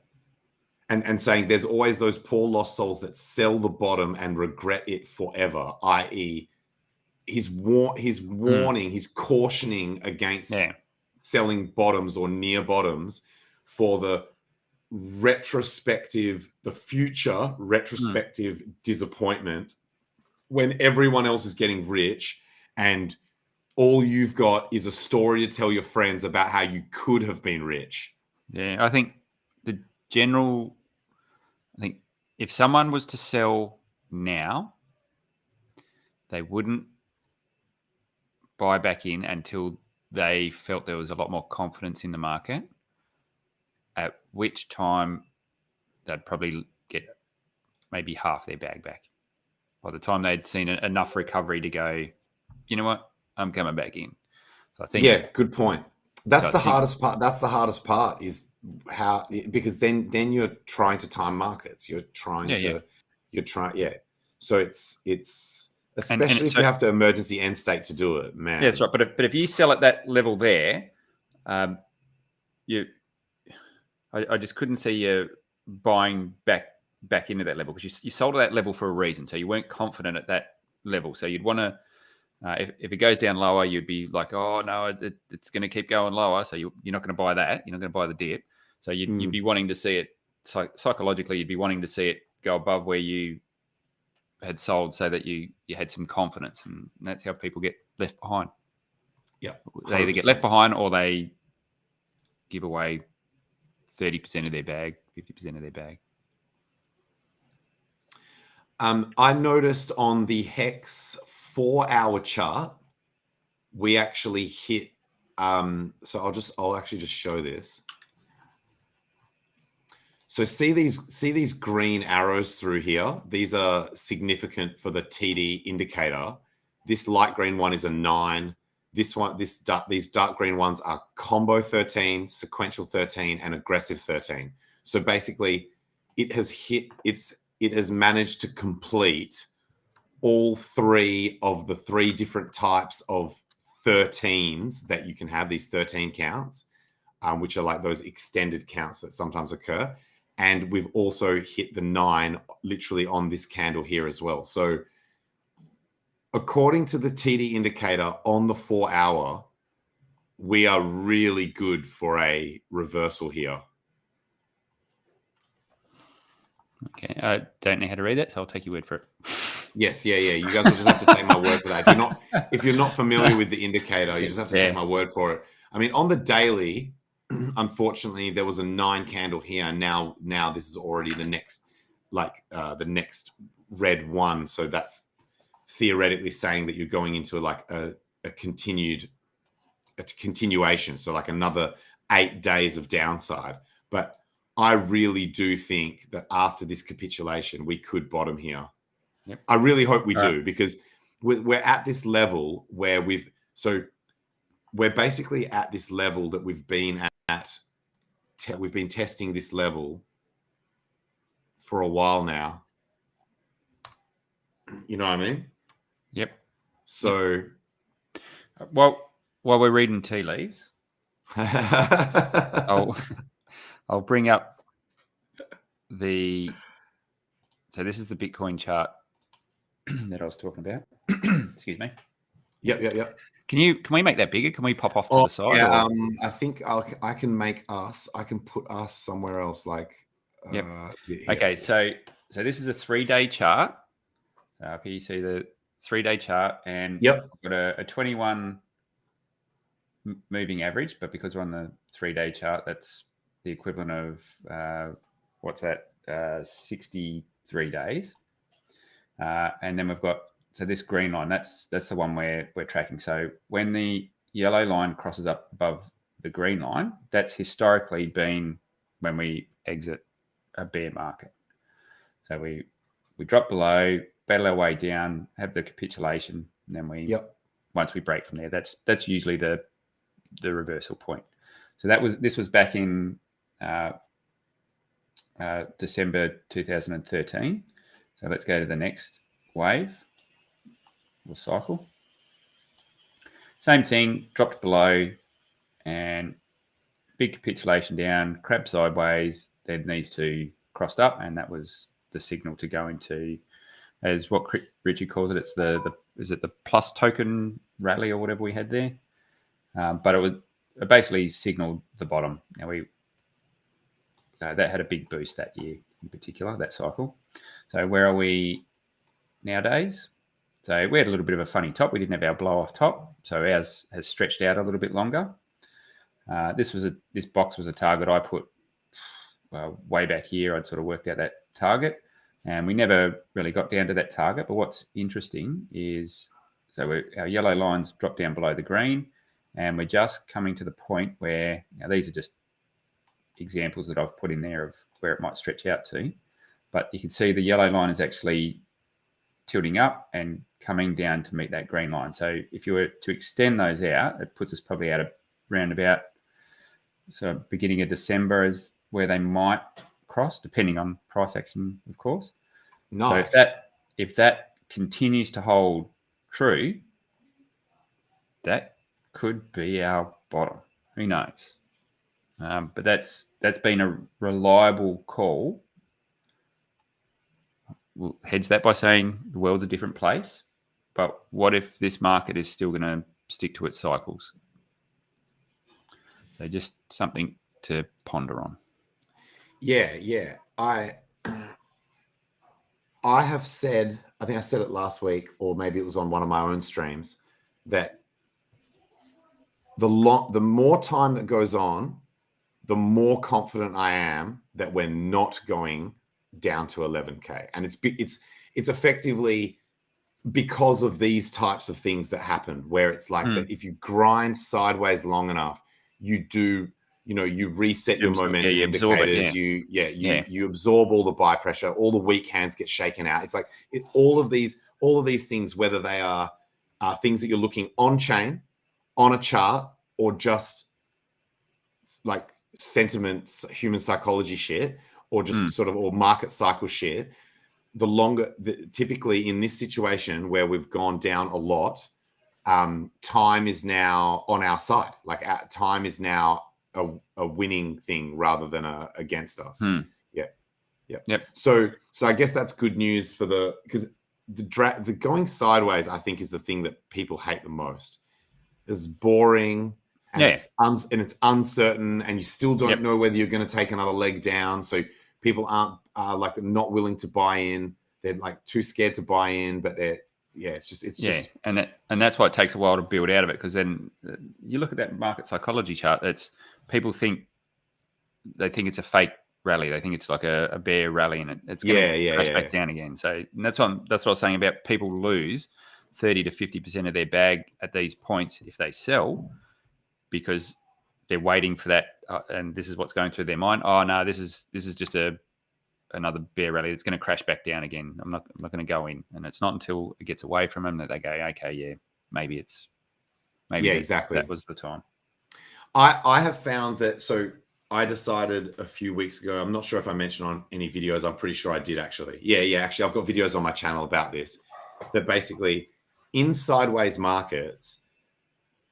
And saying there's always those poor lost souls that sell the bottom and regret it forever, i.e. he's warning, he's cautioning against selling bottoms or near bottoms for the the future retrospective disappointment when everyone else is getting rich and all you've got is a story to tell your friends about how you could have been rich. Yeah, I think if someone was to sell now, they wouldn't buy back in until they felt there was a lot more confidence in the market, at which time they'd probably get maybe half their bag back. By the time they'd seen enough recovery to go, you know what, I'm coming back in. So I think, yeah, good point. That's the hardest part. That's the hardest part is how, because then you're trying to time markets. You're trying So it's especially if you have to emergency end state to do it, man. Yeah, that's right. But if you sell at that level there, I just couldn't see you buying back into that level, because you sold at that level for a reason. So you weren't confident at that level. So you'd want to, if it goes down lower, you'd be like, oh no, it's going to keep going lower. So you're not going to buy that. You're not going to buy the dip. So you'd be wanting to see it psychologically. You'd be wanting to see it go above where you had sold, so that you had some confidence, and that's how people get left behind. Yeah, 100%. They either get left behind or they give away 30% of their bag, 50% of their bag. I noticed on the Hex 4-hour chart, we actually hit. So I'll actually just show this. So see these green arrows through here. These are significant for the TD indicator. This light green one is a 9. These dark green ones are combo 13, sequential 13, and aggressive 13. So basically, it has managed to complete all 3 of the 3 different types of 13s that you can have, these 13 counts, which are like those extended counts that sometimes occur. And we've also hit the 9 literally on this candle here as well. So according to the TD indicator on the 4-hour, we are really good for a reversal here. Okay, I don't know how to read that, so I'll take your word for it. Yes, yeah. You guys will just have to take my word for that. If you're not familiar with the indicator, you just have to take my word for it. I mean, on the daily, unfortunately, there was a 9 candle here. Now this is already the next red one. So that's theoretically saying that you're going into like a continuation. So like another 8 days of downside. But I really do think that after this capitulation, we could bottom here. Yep. I really hope we do, because we're at this level where we're basically at this level that we've been at. We've been testing this level for a while now. You know what I mean? Yep. So, well, while we're reading tea leaves, I'll bring up so this is the Bitcoin chart that I was talking about. Excuse me. Yep. Can we make that bigger? Can we pop off to the side? Yeah, I think I can put us somewhere else. Like, yep. Okay, so this is a 3-day chart. So up here you see the 3-day chart, and yep, I've got a 21 moving average, but because we're on the 3-day chart, that's the equivalent of 63 days. And then we've got this green line. That's the one we're tracking. So when the yellow line crosses up above the green line, that's historically been when we exit a bear market. So we drop below, battle our way down, have the capitulation, and then once we break from there, that's usually the reversal point. So this was back in December 2013. So let's go to the next wave or cycle. Same thing, dropped below and big capitulation down, crab sideways, then these two crossed up, and that was the signal to go into, as what Richard calls it, it's the plus token rally or whatever we had there. But it basically signaled the bottom. Now that had a big boost that year in particular, that cycle. So where are we nowadays? So we had a little bit of a funny top. We didn't have our blow off top, so ours has stretched out a little bit longer. This box was a target I put way back here. I'd sort of worked out that target, and we never really got down to that target. But what's interesting is, our yellow lines drop down below the green, and we're just coming to the point where, now these are just examples that I've put in there of where it might stretch out to, but you can see the yellow line is actually tilting up and coming down to meet that green line. So if you were to extend those out, it puts us probably out around about beginning of December is where they might cross, depending on price action, of course. Nice. So if that continues to hold true, that could be our bottom. Who knows? But that's been a reliable call. We'll hedge that by saying the world's a different place. But what if this market is still going to stick to its cycles? So just something to ponder on. Yeah. I have said, I think I said it last week, or maybe it was on one of my own streams, that the more time that goes on, the more confident I am that we're not going down to 11K. And it's effectively because of these types of things that happen, where it's like that if you grind sideways long enough, you reset your momentum indicators. You absorb all the buy pressure, all the weak hands get shaken out. It's like all of these things, whether they are things that you're looking on chain, on a chart, or just like sentiment, human psychology shit, or just or market cycle shit. Typically in this situation where we've gone down a lot, time is now on our side. Like time is now a winning thing rather than against us. Yep. So I guess that's good news because the going sideways, I think, is the thing that people hate the most. It's boring. And it's uncertain, and you still don't know whether you're going to take another leg down. So people aren't like not willing to buy in. They're like too scared to buy in, but it's just and that's why it takes a while to build out of it, because then you look at that market psychology chart. It's people think it's a fake rally. They think it's like a bear rally, and it's going to crash back down again. So that's what I was saying about people lose 30 to 50% of their bag at these points if they sell, because they're waiting for that, and this is what's going through their mind. Oh no, this is just another bear rally. It's going to crash back down again. I'm not going to go in, and it's not until it gets away from them that they go, okay, maybe exactly that was the time. I have found that. So I decided a few weeks ago. I'm not sure if I mentioned on any videos. I'm pretty sure I did actually. Yeah. Actually, I've got videos on my channel about this. That basically, in sideways markets,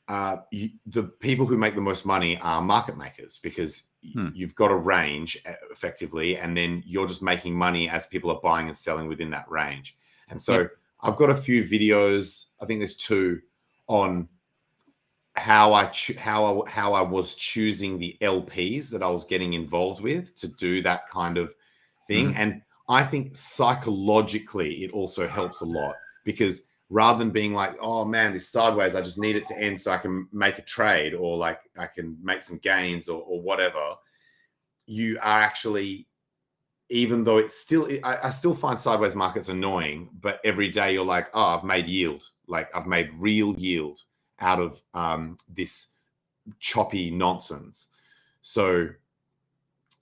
the people who make the most money are market makers, because you've got a range effectively, and then you're just making money as people are buying and selling within that range. And so I've got a few videos, I think there's 2, on how I was choosing the LPs that I was getting involved with to do that kind of thing. And I think psychologically it also helps a lot, because rather than being like, oh man, this sideways, I just need it to end so I can make a trade, or like I can make some gains or whatever. You are actually, even though I still find sideways markets annoying, but every day you're like, oh, I've made yield. Like I've made real yield out of this choppy nonsense. So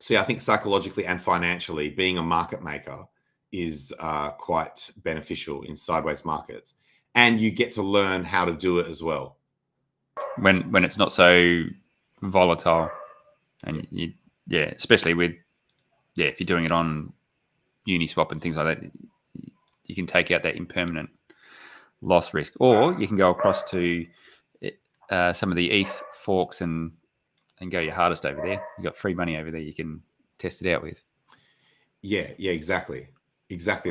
yeah, I think psychologically and financially, being a market maker is quite beneficial in sideways markets, and you get to learn how to do it as well when it's not so volatile, and especially with if you're doing it on Uniswap and things like that, you can take out that impermanent loss risk, or you can go across to some of the ETH forks and go your hardest over there. You got free money over there you can test it out with. Yeah, exactly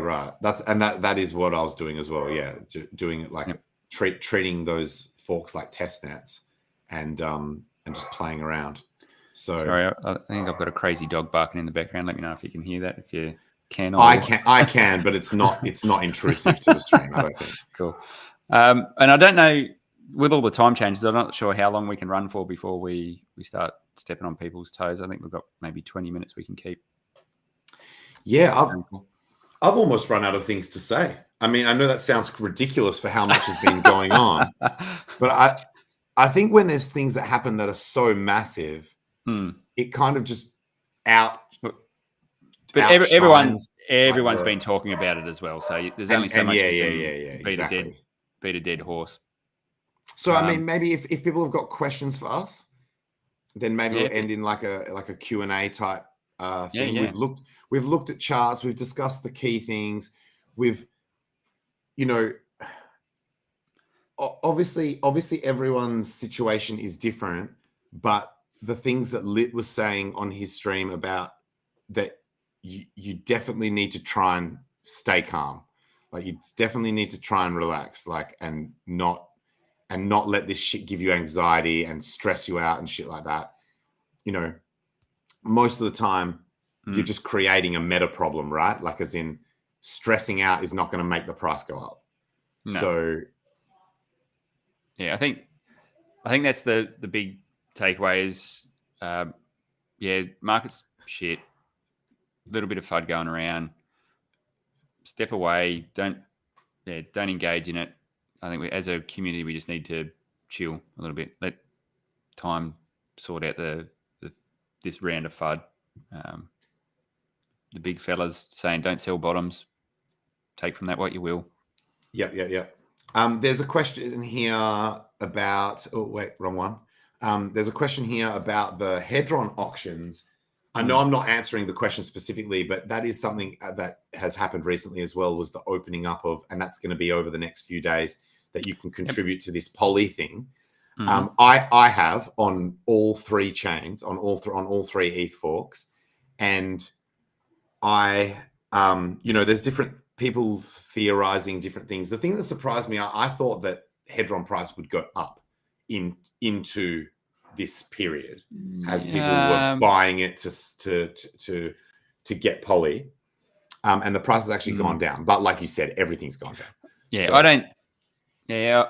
right. That is what I was doing as well. Yeah, doing it like treating those forks like test nets, and just playing around. So Sorry, I think I've got a crazy dog barking in the background. Let me know if you can hear that. If you can, I can, but it's not intrusive to the stream, I don't think. Cool. And I don't know, with all the time changes, I'm not sure how long we can run for before we start stepping on people's toes. I think we've got maybe 20 minutes we can keep. Yeah, I've almost run out of things to say. I mean, I know that sounds ridiculous for how much has been going on, but I think when there's things that happen that are so massive, it kind of just But everyone's been talking about it as well. So there's only so much you can beat a dead horse. So I mean, maybe if people have got questions for us, then maybe we'll end in like a Q&A type thing. Yeah. We've looked at charts, we've discussed the key things. We've, obviously everyone's situation is different, but the things that Lit was saying on his stream about that you definitely need to try and stay calm. Like you definitely need to try and relax, like, and not let this shit give you anxiety and stress you out and shit like that. Most of the time you're just creating a meta problem, right? Like as in stressing out is not going to make the price go up. No. So yeah, I think that's the big takeaway is, market's shit, a little bit of FUD going around, step away, don't engage in it. I think as a community, we just need to chill a little bit, let time sort out this round of FUD. The big fellas saying don't sell bottoms. Take from that what you will. Yep. There's a question here about. Oh wait, wrong one. There's a question here about the Hedron auctions. I know I'm not answering the question specifically, but that is something that has happened recently as well. Was the opening up of, and that's going to be over the next few days, that you can contribute to this poly thing. I have on all three chains, on all three ETH forks, and there's different people theorizing different things. The thing that surprised me, I thought that Hedron price would go up into this period as people were buying it to get poly, and the price has actually gone down. But like you said, everything's gone down. Yeah, so,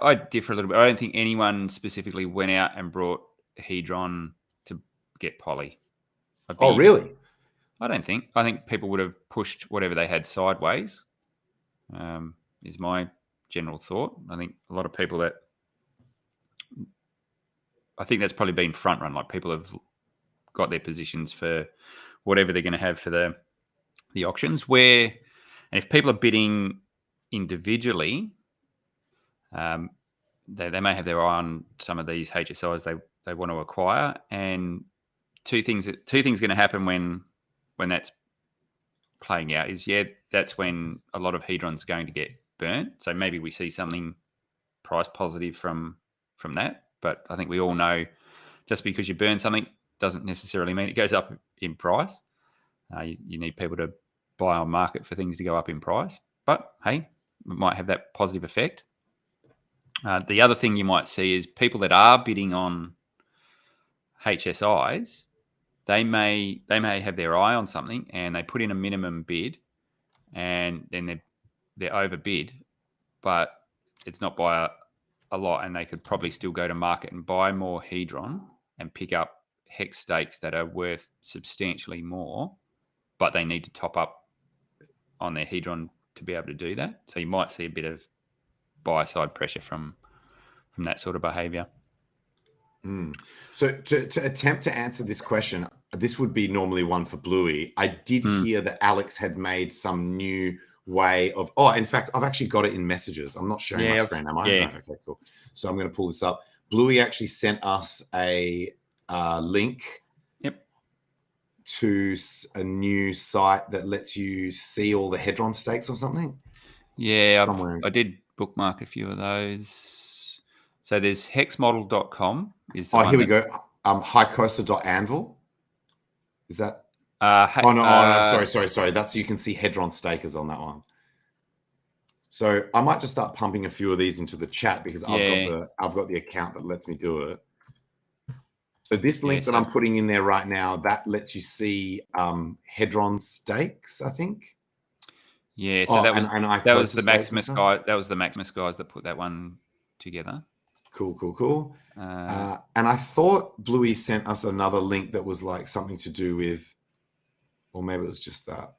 I differ a little bit. I don't think anyone specifically went out and brought Hedron to get poly. Oh, really? I don't think. I think people would have pushed whatever they had sideways, is my general thought. I think a lot of people I think that's probably been front run. Like people have got their positions for whatever they're going to have for the auctions. And if people are bidding individually, they may have their eye on some of these HSIs they want to acquire. And two things are going to happen when that's playing out is, that's when a lot of Hedron's going to get burnt. So maybe we see something price positive from that. But I think we all know just because you burn something doesn't necessarily mean it goes up in price. You need people to buy on market for things to go up in price. But hey, it might have that positive effect. The other thing you might see is people that are bidding on HSIs, they may have their eye on something and they put in a minimum bid, and then they're overbid, but it's not by a lot, and they could probably still go to market and buy more Hedron and pick up hex stakes that are worth substantially more, but they need to top up on their Hedron to be able to do that. So you might see a bit of buy side pressure from that sort of behavior. So to attempt to answer this question, this would be normally one for Bluey. I did hear that Alex had made some new way of, in fact, I've actually got it in messages. I'm not sharing my screen, am I? Yeah. No, okay, cool. So I'm going to pull this up. Bluey actually sent us a link to a new site that lets you see all the Hedron stakes or something. Yeah, I did bookmark a few of those. So there's hexmodel.com. Here we go. Hycosa.anvil. Is that? No, sorry. That's, you can see Hedron stakers on that one. So I might just start pumping a few of these into the chat because I've got the account that lets me do it. So this link Yeah, that I'm putting in there right now, that lets you see Hedron stakes, I think. Yeah, so that was and that was Icosa the stakes and Maximus stuff. guy. That was the Maximus guys that put that one together. Cool. And I thought Bluey sent us another link that was like something to do with, or maybe it was just that.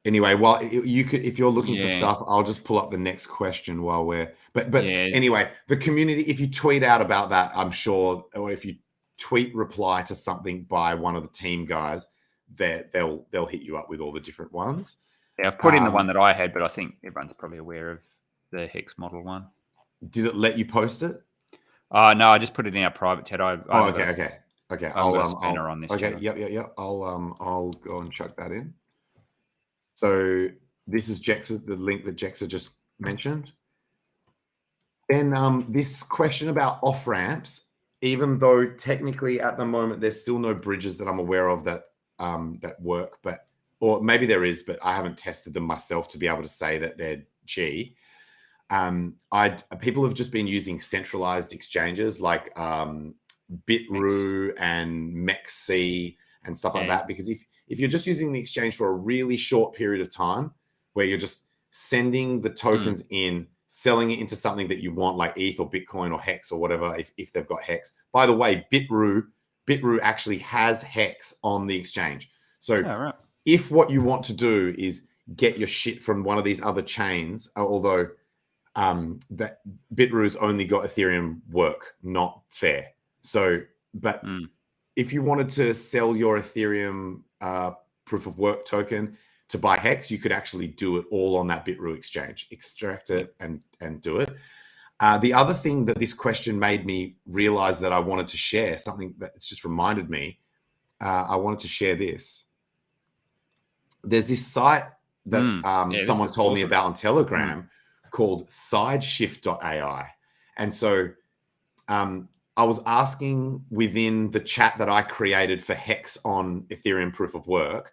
Anyway, well, you could, if you're looking for stuff, I'll just pull up the next question while we're. But anyway, the community. If you tweet out about that, I'm sure, or if you tweet reply to something by one of the team guys, they'll hit you up with all the different ones. Yeah, I've put in the one that I had, but I think everyone's probably aware of the Hex model one. Did it let you post it? No, I just put it in our private chat. Okay. I'll spanner on this. Okay, chat. Yep. I'll go and chuck that in. So this is Jexa, the link that Jexa just mentioned. Then this question about off ramps, even though technically at the moment there's still no bridges that I'm aware of that that work, or maybe there is, but I haven't tested them myself to be able to say that they're G. People have just been using centralized exchanges like Bitroo and MEXC and stuff like that, because if you're just using the exchange for a really short period of time where you're just sending the tokens in, selling it into something that you want like ETH or Bitcoin or Hex or whatever, if they've got Hex. By the way, Bitroo actually has Hex on the exchange. So if what you want to do is get your shit from one of these other chains, although that Bitroo's only got Ethereum work, not fair. So, but if you wanted to sell your Ethereum proof of work token to buy Hex, you could actually do it all on that Bitroo exchange, extract it and do it. The other thing that this question made me realize that I wanted to share, something that's just reminded me, I wanted to share this. There's this site that someone told me about on Telegram called sideshift.ai. And so I was asking within the chat that I created for Hex on Ethereum proof of work,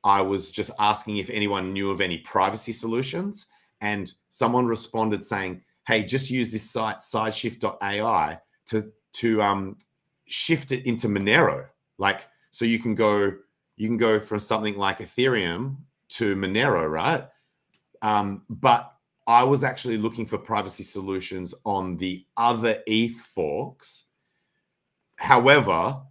I was just asking if anyone knew of any privacy solutions. And someone responded saying, hey, just use this site, sideshift.ai, to shift it into Monero. Like, so you can go from something like Ethereum to Monero, right? But I was actually looking for privacy solutions on the other ETH forks. However,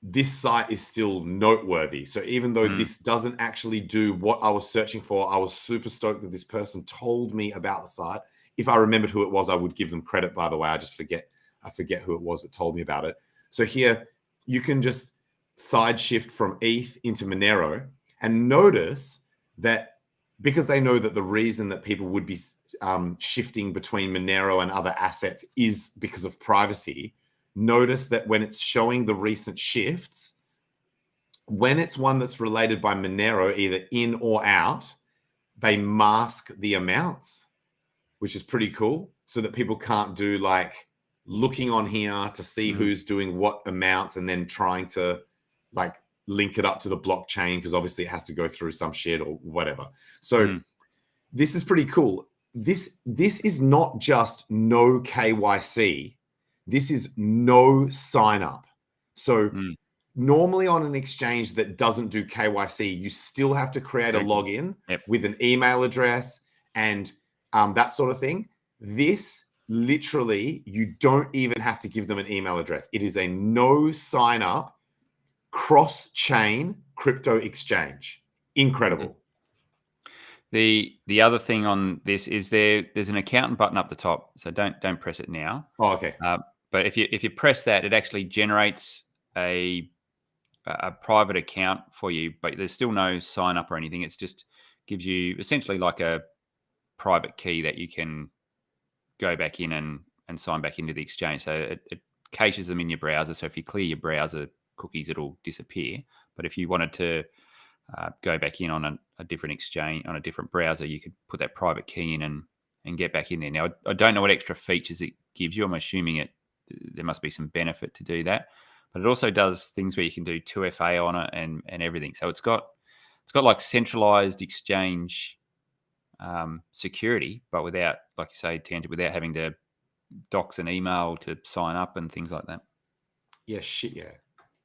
this site is still noteworthy. So even though this doesn't actually do what I was searching for, I was super stoked that this person told me about the site. If I remembered who it was, I would give them credit, by the way. I forget who it was that told me about it. So here you can just side shift from ETH into Monero, and notice that because they know that the reason that people would be shifting between Monero and other assets is because of privacy. Notice that when it's showing the recent shifts, when it's one that's related by Monero, either in or out, they mask the amounts, which is pretty cool, so that people can't do like looking on here to see who's doing what amounts and then trying to like link it up to the blockchain, because obviously it has to go through some shit or whatever. So this is pretty cool. This is not just no KYC. This is no sign up. So normally on an exchange that doesn't do KYC, you still have to create a login with an email address and that sort of thing. This literally, you don't even have to give them an email address. It is a no sign up cross-chain crypto exchange. Incredible. The other thing on this is there's an accountant button up the top, so don't press it now. Oh, okay. But if you press that, it actually generates a private account for you, but there's still no sign up or anything. It's just gives you essentially like a private key that you can go back in and sign back into the exchange. So it caches them in your browser. So if you clear your browser cookies, it'll disappear. But if you wanted to go back in on a different exchange, on a different browser, you could put that private key in and get back in there. Now, I don't know what extra features it gives you. I'm assuming there must be some benefit to do that. But it also does things where you can do 2FA on it and everything. So it's got like centralized exchange security, but without, like you say, without having to docs and email to sign up and things like that. Yeah, shit, yeah.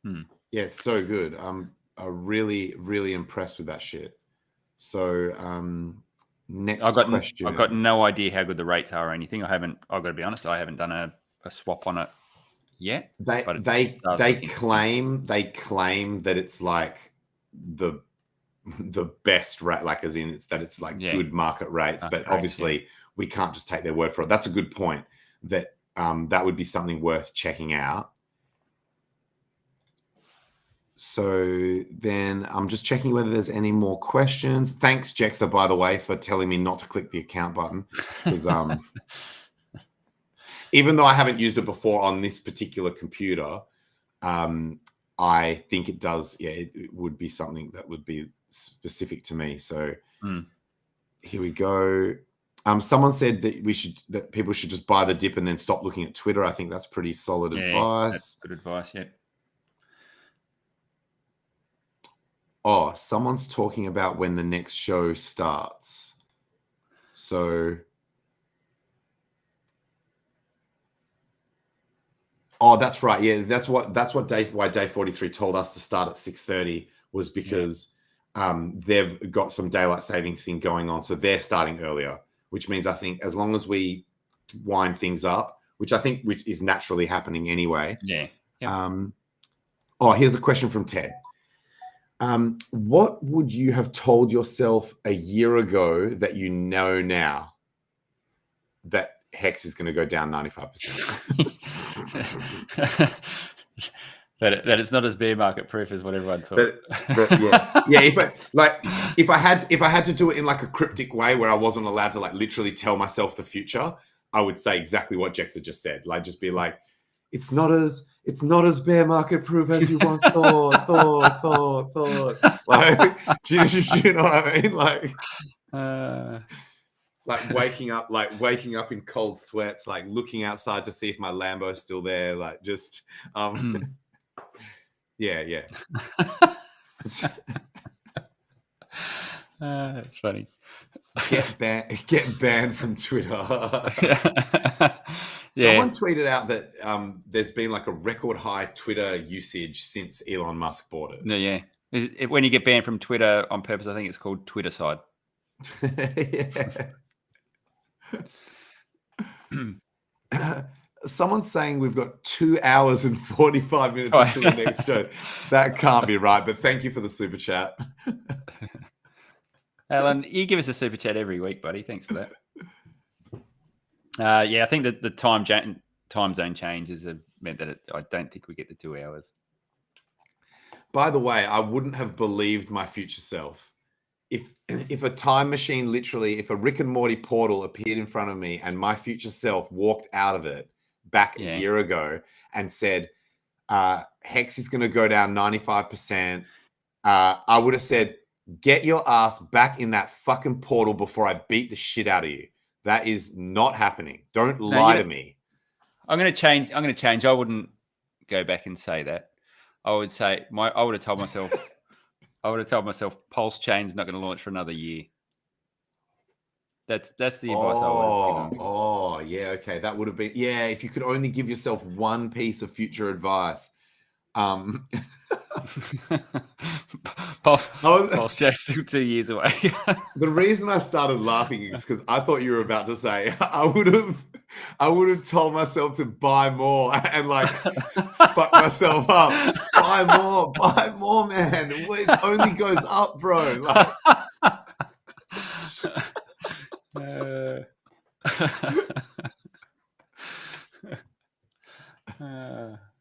Hmm. Yeah, it's so good. I'm really, really impressed with that shit. So, next question. I've got no idea how good the rates are or anything. I've got to be honest, I haven't done a swap on it yet. They claim that it's like the best rate, like as in it's like good market rates, but obviously we can't just take their word for it. That's a good point. That would be something worth checking out. So then I'm just checking whether there's any more questions. Thanks, Jexa, by the way, for telling me not to click the account button, because even though I haven't used it before on this particular computer, I think it does. Yeah, it would be something that would be specific to me. So here we go. Someone said that people should just buy the dip and then stop looking at Twitter. I think that's pretty solid advice. That's good advice. Yeah. Oh, someone's talking about when the next show starts. So, oh, that's right. Yeah, that's why day 43 told us to start at 6:30 was because they've got some daylight savings thing going on, so they're starting earlier. Which means I think as long as we wind things up, which is naturally happening anyway. Yeah. Yep. Here's a question from Ted. What would you have told yourself a year ago that you know now that Hex is going to go down 95%? that it's not as bear market proof as what everyone thought. If I had to do it in like a cryptic way where I wasn't allowed to like literally tell myself the future, I would say exactly what Jexa just said. Like, just be like, it's not as bear market proof as you once thought. Like, do you know what I mean? Like waking up in cold sweats, like looking outside to see if my Lambo's still there. Like just, yeah. That's funny. Get banned from Twitter. Someone tweeted out that there's been like a record high Twitter usage since Elon Musk bought it. No, yeah. When you get banned from Twitter on purpose, I think it's called Twitter side. Someone's saying we've got 2 hours and 45 minutes until the next show. That can't be right, but thank you for the super chat. Alan, you give us a super chat every week, buddy. Thanks for that. I think that the time zone changes have meant that I don't think we get the 2 hours. By the way, I wouldn't have believed my future self if a time machine, literally, if a Rick and Morty portal appeared in front of me and my future self walked out of it back a year ago and said, Hex is going to go down 95%. I would have said, get your ass back in that fucking portal before I beat the shit out of you. That is not happening. Don't lie to me. I'm going to change. I wouldn't go back and say that. I would say I would have told myself Pulse Chain's not going to launch for another year. That's the advice I would have given. Oh, yeah, okay. That would have been if you could only give yourself one piece of future advice. Pulse Chain's still 2 years away. The reason I started laughing is because I thought you were about to say I would have told myself to buy more and like fuck myself up. Buy more, man. It only goes up, bro. Like,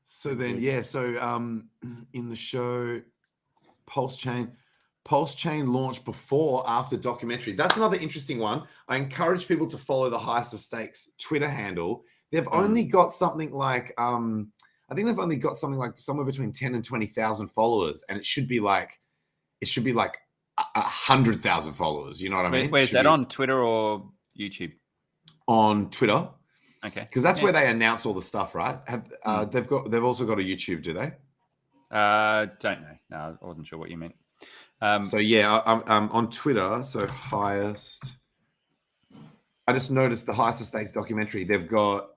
so then, in the show, Pulse Chain launched before, after documentary. That's another interesting one. I encourage people to follow the Highest of Stakes Twitter handle. They've only got something like, I think they've only got something like somewhere between 10 and 20,000 followers, and it should be like 100,000 followers. You know what I mean? Where's that on Twitter or YouTube? On Twitter. Okay. Because that's where they announce all the stuff, right? They've also got a YouTube, do they? Don't know. No, I wasn't sure what you meant. I'm on Twitter. So Highest. I just noticed the Highest of Stakes documentary. They've got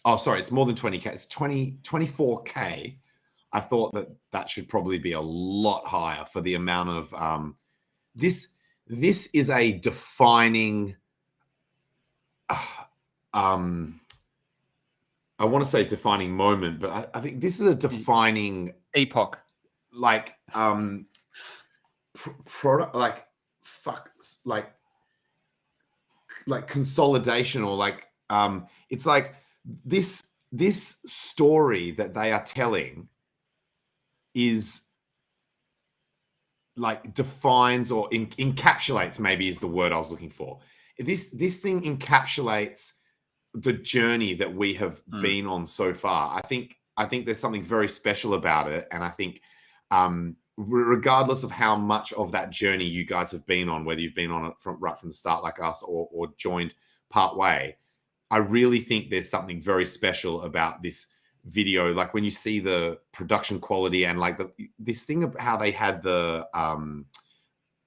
Oh, sorry, it's more than 20K. It's 24K. I thought that should probably be a lot higher for the amount of this is a defining I want to say defining moment, but I think this is a defining epoch. Like product, like consolidation, or like it's like this story that they are telling is like defines or encapsulates, maybe is the word I was looking for. This thing encapsulates the journey that we have been on so far. I think there's something very special about it, and I think regardless of how much of that journey you guys have been on, whether you've been on it right from the start like us, or joined part way, I really think there's something very special about this video. Like when you see the production quality and like this thing of how they had the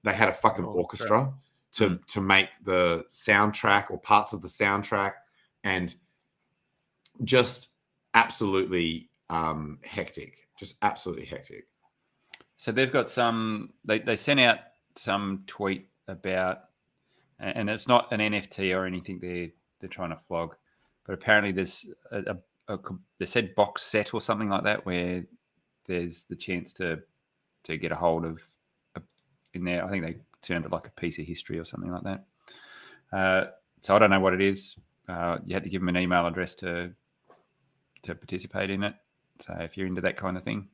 they had a fucking orchestra to make the soundtrack or parts of the soundtrack, and just absolutely hectic, just absolutely hectic. So they've got some, they sent out some tweet about, and it's not an NFT or anything they're trying to flog, but apparently there's they said box set or something like that, where there's the chance to get a hold of in there. I think they termed it like a piece of history or something like that. So I don't know what it is. You had to give them an email address to participate in it. So if you're into that kind of thing,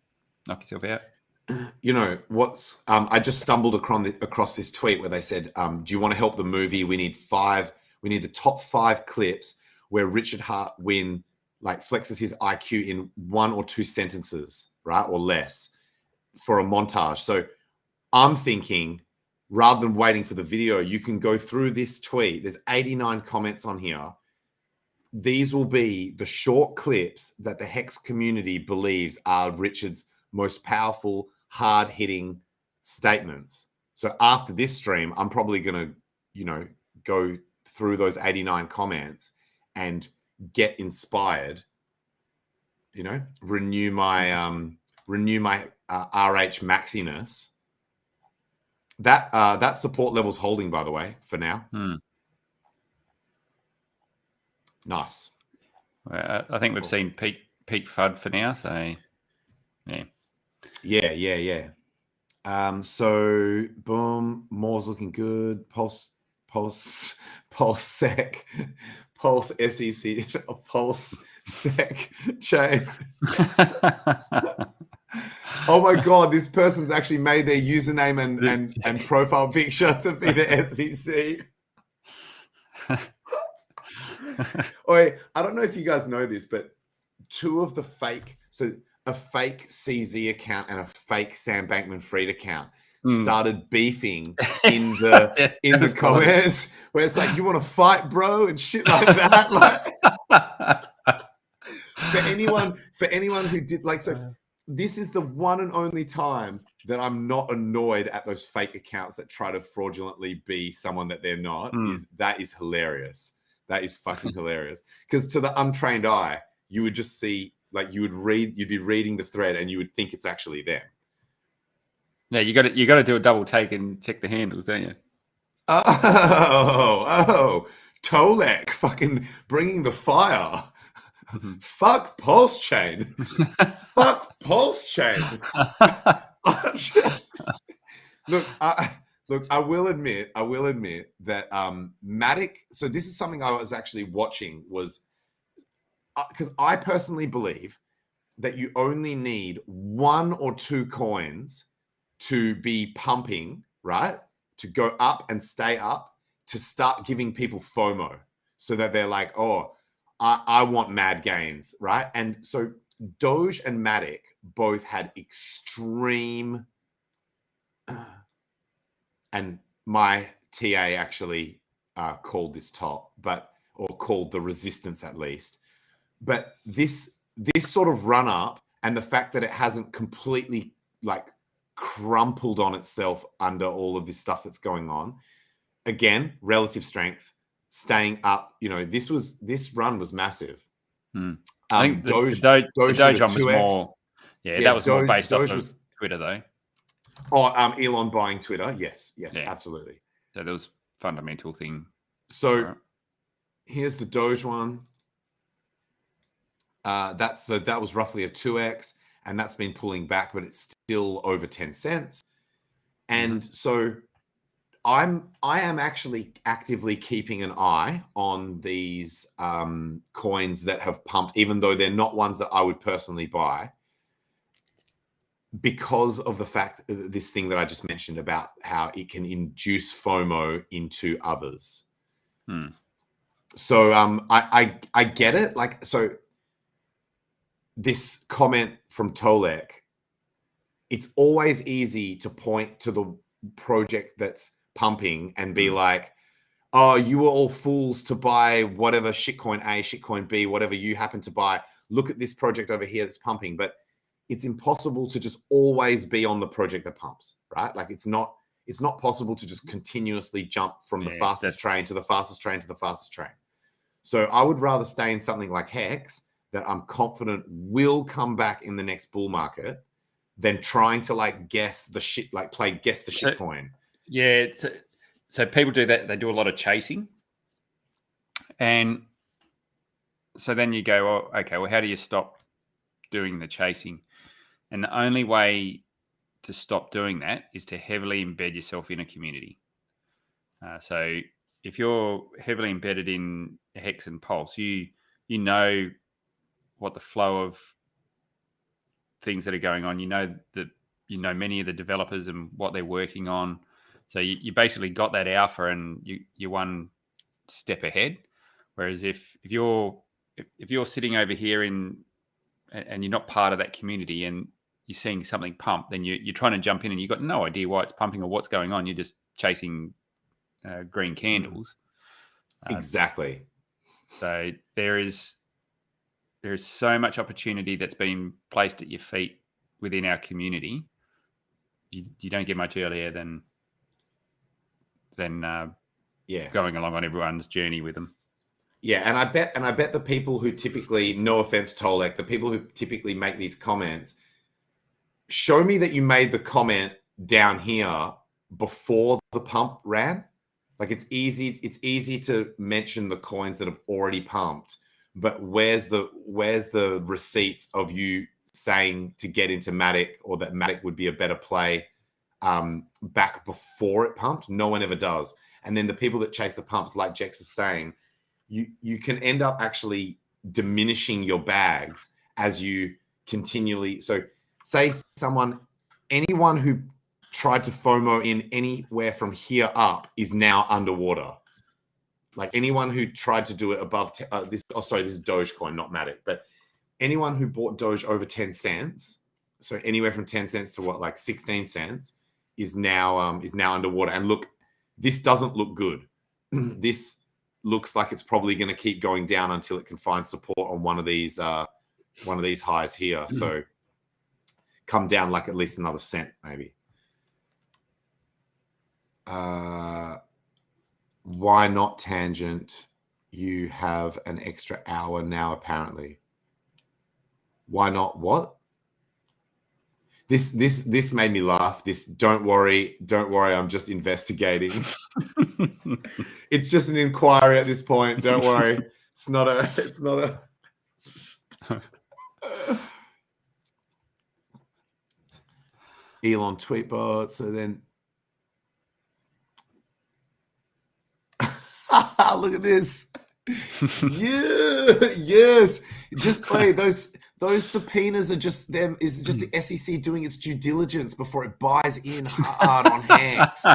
knock yourself out. You know what's I just stumbled across this tweet where they said, do you want to help the movie? We need the top 5 clips where Richard Hartwin like flexes his IQ in 1 or 2 sentences, right, or less, for a montage. So I'm thinking, rather than waiting for the video, you can go through this tweet. There's 89 comments on here. These will be the short clips that the Hex community believes are Richard's most powerful, hard-hitting statements. So after this stream, I'm probably going to, go through those 89 comments and get inspired, renew my RH maxiness. That support level's holding, by the way, for now. Nice. Well, I think we've seen peak FUD for now, so yeah. So boom, Moore's looking good. Pulse sec, Pulse SEC, Pulse sec chain. Oh my god, this person's actually made their username and profile picture to be the SEC. Oi, I don't know if you guys know this, but two of the a fake CZ account and a fake Sam Bankman-Fried account started beefing in the comments, where it's like, you want to fight, bro, and shit like that. Like, for anyone who did this is the one and only time that I'm not annoyed at those fake accounts that try to fraudulently be someone that they're not. That is hilarious. That is fucking hilarious. Because to the untrained eye, you would just see, you'd be reading the thread and you would think it's actually them. Yeah, you got to do a double take and check the handles, don't you? Oh, Tolek fucking bringing the fire. Fuck Pulse Chain. Fuck Pulse Chain. Look, I will admit that Matic. So this is something I was actually watching, was because I personally believe that you only need 1 or 2 coins to be pumping, right? To go up and stay up, to start giving people FOMO, so that they're like, oh, I want mad gains, right? And so Doge and Matic both had extreme, and my TA actually called this top, or called the resistance at least. But this sort of run up, and the fact that it hasn't completely crumpled on itself under all of this stuff that's going on, again, relative strength, staying up. This run was massive. I think Doge, the Doge Doge did a one was 2x. more. Yeah, that was more based Doge off was, of Twitter, though. Elon buying Twitter. Yes, Yeah. absolutely. So there was fundamental thing. So here's the Doge one. That was roughly a 2x, and that's been pulling back, but it's still over 10 cents. And so I am actually actively keeping an eye on these coins that have pumped, even though they're not ones that I would personally buy, because of the fact this thing that I just mentioned about how it can induce FOMO into others. So I get it. Like, so this comment from Tolek, it's always easy to point to the project that's pumping and be like, oh, you were all fools to buy whatever shitcoin A, shitcoin B, whatever you happen to buy. Look at this project over here that's pumping. But it's impossible to just always be on the project that pumps, right? Like it's not possible to just continuously jump from the fastest train to the fastest train to the fastest train. So I would rather stay in something like Hex that I'm confident will come back in the next bull market than trying to like guess the shit, like play guess the shit coin. Yeah. So people do that. They do a lot of chasing. And so then you go, oh, okay, well, how do you stop doing the chasing? And the only way to stop doing that is to heavily embed yourself in a community. So if you're heavily embedded in Hex and Pulse, you know what the flow of things that are going on. You know many of the developers and what they're working on. So you basically got that alpha and you're one step ahead. Whereas if you're sitting over here and you're not part of that community and you're seeing something pump, then you're trying to jump in and you've got no idea why it's pumping or what's going on. You're just chasing green candles. Exactly. So there is so much opportunity that's been placed at your feet within our community. You don't get much earlier than going along on everyone's journey with them. Yeah, and I bet the people who typically, no offense, Tolek, the people who typically make these comments, show me that you made the comment down here before the pump ran. Like it's easy to mention the coins that have already pumped, but where's the receipts of you saying to get into Matic or that Matic would be a better play back before it pumped? No one ever does. And then the people that chase the pumps, like Jex is saying, you can end up actually diminishing your bags as you continually. So say anyone who tried to FOMO in anywhere from here up is now underwater. Like anyone who tried to do it above this is Dogecoin, not Matic, but anyone who bought Doge over 10 cents, so anywhere from 10 cents to like 16 cents is now underwater. And look, this doesn't look good. This looks like it's probably going to keep going down until it can find support on one of these highs here. So come down like at least another cent, maybe. Why not Tangent? You have an extra hour now, apparently. Why not what? This made me laugh. Don't worry, I'm just investigating. It's just an inquiry at this point. Don't worry. It's not a Elon tweetbot. So then look at this. Yeah, yes. Just play those subpoenas are just them. Is just the SEC doing its due diligence before it buys in hard on Hanks.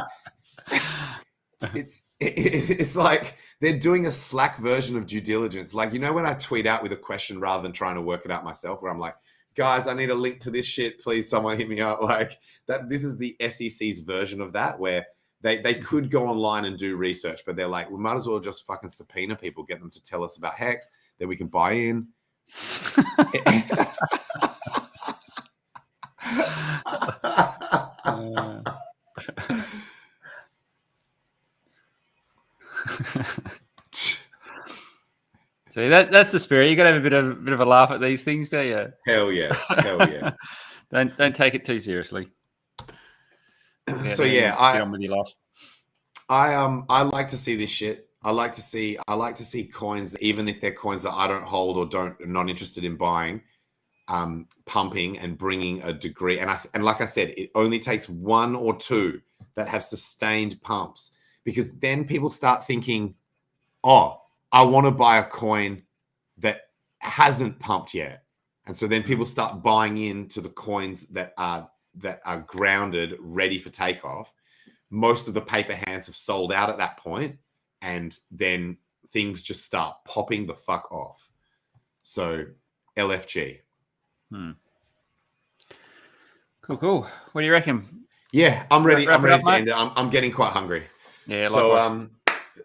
It's like they're doing a Slack version of due diligence. Like, you know, when I tweet out with a question rather than trying to work it out myself, where I'm like, guys, I need a link to this shit. Please, someone hit me up. Like that. This is the SEC's version of that, where they could go online and do research, but they're like, we might as well just fucking subpoena people, get them to tell us about Hex, that we can buy in. See, that's the spirit. You got to have a bit of a laugh at these things, do you? Hell yes. Hell yes. Don't take it too seriously. So yeah, get on with your life. I like to see this shit. I like to see coins that, even if they're coins that I don't hold or am not interested in buying, pumping and bringing a degree. And like I said, it only takes one or two that have sustained pumps, because then people start thinking, oh, I want to buy a coin that hasn't pumped yet. And so then people start buying into the coins that are grounded, ready for takeoff. Most of the paper hands have sold out at that point, and then things just start popping the fuck off. So LFG. Cool. What do you reckon? Yeah, I'm ready. Wrap I'm it ready up, to mate? end it. I'm getting quite hungry. Yeah. So Likewise.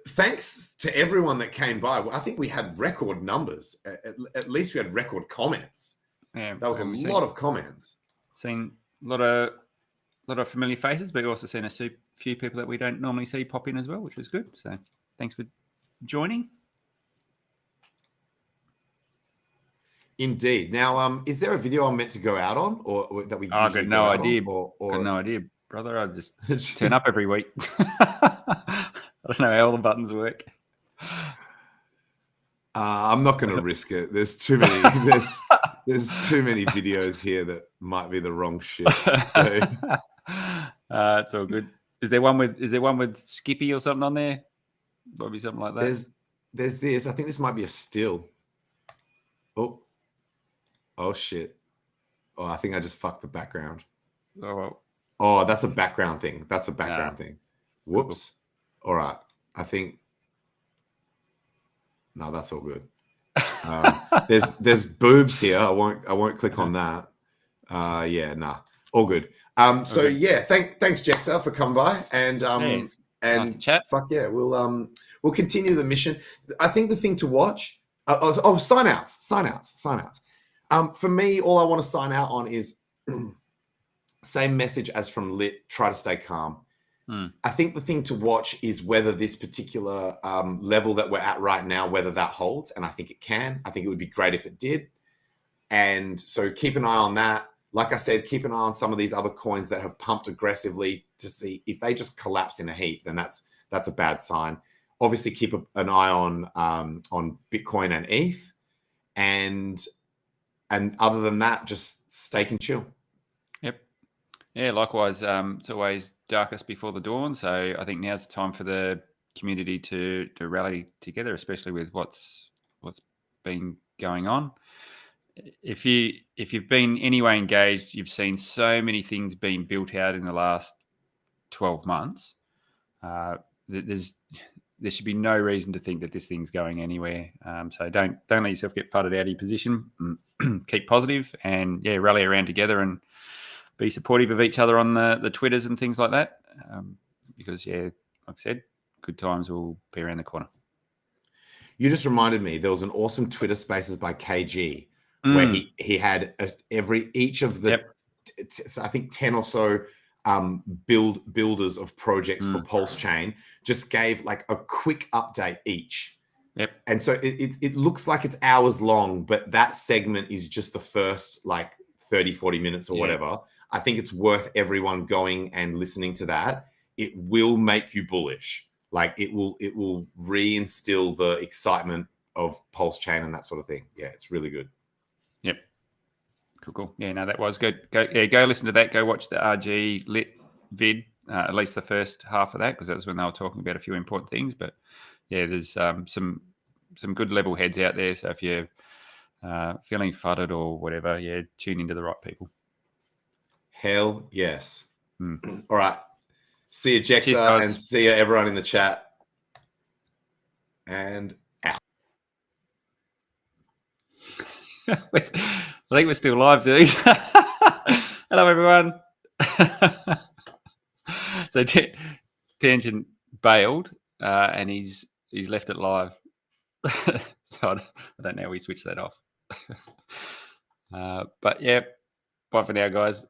thanks to everyone that came by. I think we had record numbers. At least we had record comments. Yeah, That was a lot of comments. Seen a lot of familiar faces, but also seen a few people that we don't normally see pop in as well, which was good. So thanks for joining. Indeed. Now, is there a video I'm meant to go out on, or that we? I've got usually no go out idea. on, or Got no idea, brother. I just turn up every week. I don't know how all the buttons work. I'm not going to risk it. There's too many. There's too many videos here that might be the wrong shit. So. It's all good. Is there one with Skippy or something on there? Probably something like that. There's this. I think this might be a still. Oh shit. Oh, I think I just fucked the background. Oh, well. Oh, that's a background thing. That's a background thing. Whoops. Cool. All right. I think. No, that's all good. There's boobs here. I won't click on that. Yeah, nah. All good. So okay. yeah, thanks Jexa for coming by, and nice to chat. Fuck yeah, we'll continue the mission. I think the thing to watch. Sign outs. For me, all I want to sign out on is same message as from Lit. Try to stay calm. I think the thing to watch is whether this particular level that we're at right now, whether that holds, and I think it can. I think it would be great if it did. And so keep an eye on that. Like I said, keep an eye on some of these other coins that have pumped aggressively to see if they just collapse in a heap, then that's a bad sign. Obviously, keep an eye on Bitcoin and ETH, and other than that, just stay and chill. Yep. Yeah. Likewise. It's always darkest before the dawn, so I think now's the time for the community to rally together, especially with what's been going on. If you've been anyway engaged, you've seen so many things being built out in the last 12 months. There should be no reason to think that this thing's going anywhere. So don't let yourself get fudded out of your position. Keep positive and rally around together and be supportive of each other on the Twitters and things like that. Because like I said, good times will be around the corner. You just reminded me, there was an awesome Twitter Spaces by KG where he had each of the I think 10 or so builders of projects for Pulse Chain just gave like a quick update each. Yep. And so it looks like it's hours long, but that segment is just the first like 30, 40 minutes or whatever. I think it's worth everyone going and listening to that. It will make you bullish. Like it will reinstill the excitement of Pulse Chain and that sort of thing. Yeah, it's really good. Yep. Cool. Yeah, no, that was good. Go listen to that. Go watch the RG Lit vid, at least the first half of that, because that was when they were talking about a few important things. But yeah, there's some good level heads out there. So if you're feeling fudded or whatever, tune into the right people. Hell yes. All right. See you, Jexa, Cheers, and see you, everyone in the chat. And out. I think we're still live, dude. Hello, everyone. So Tangent bailed, and he's left it live. So I don't know how we switch that off. But yeah, bye for now, guys.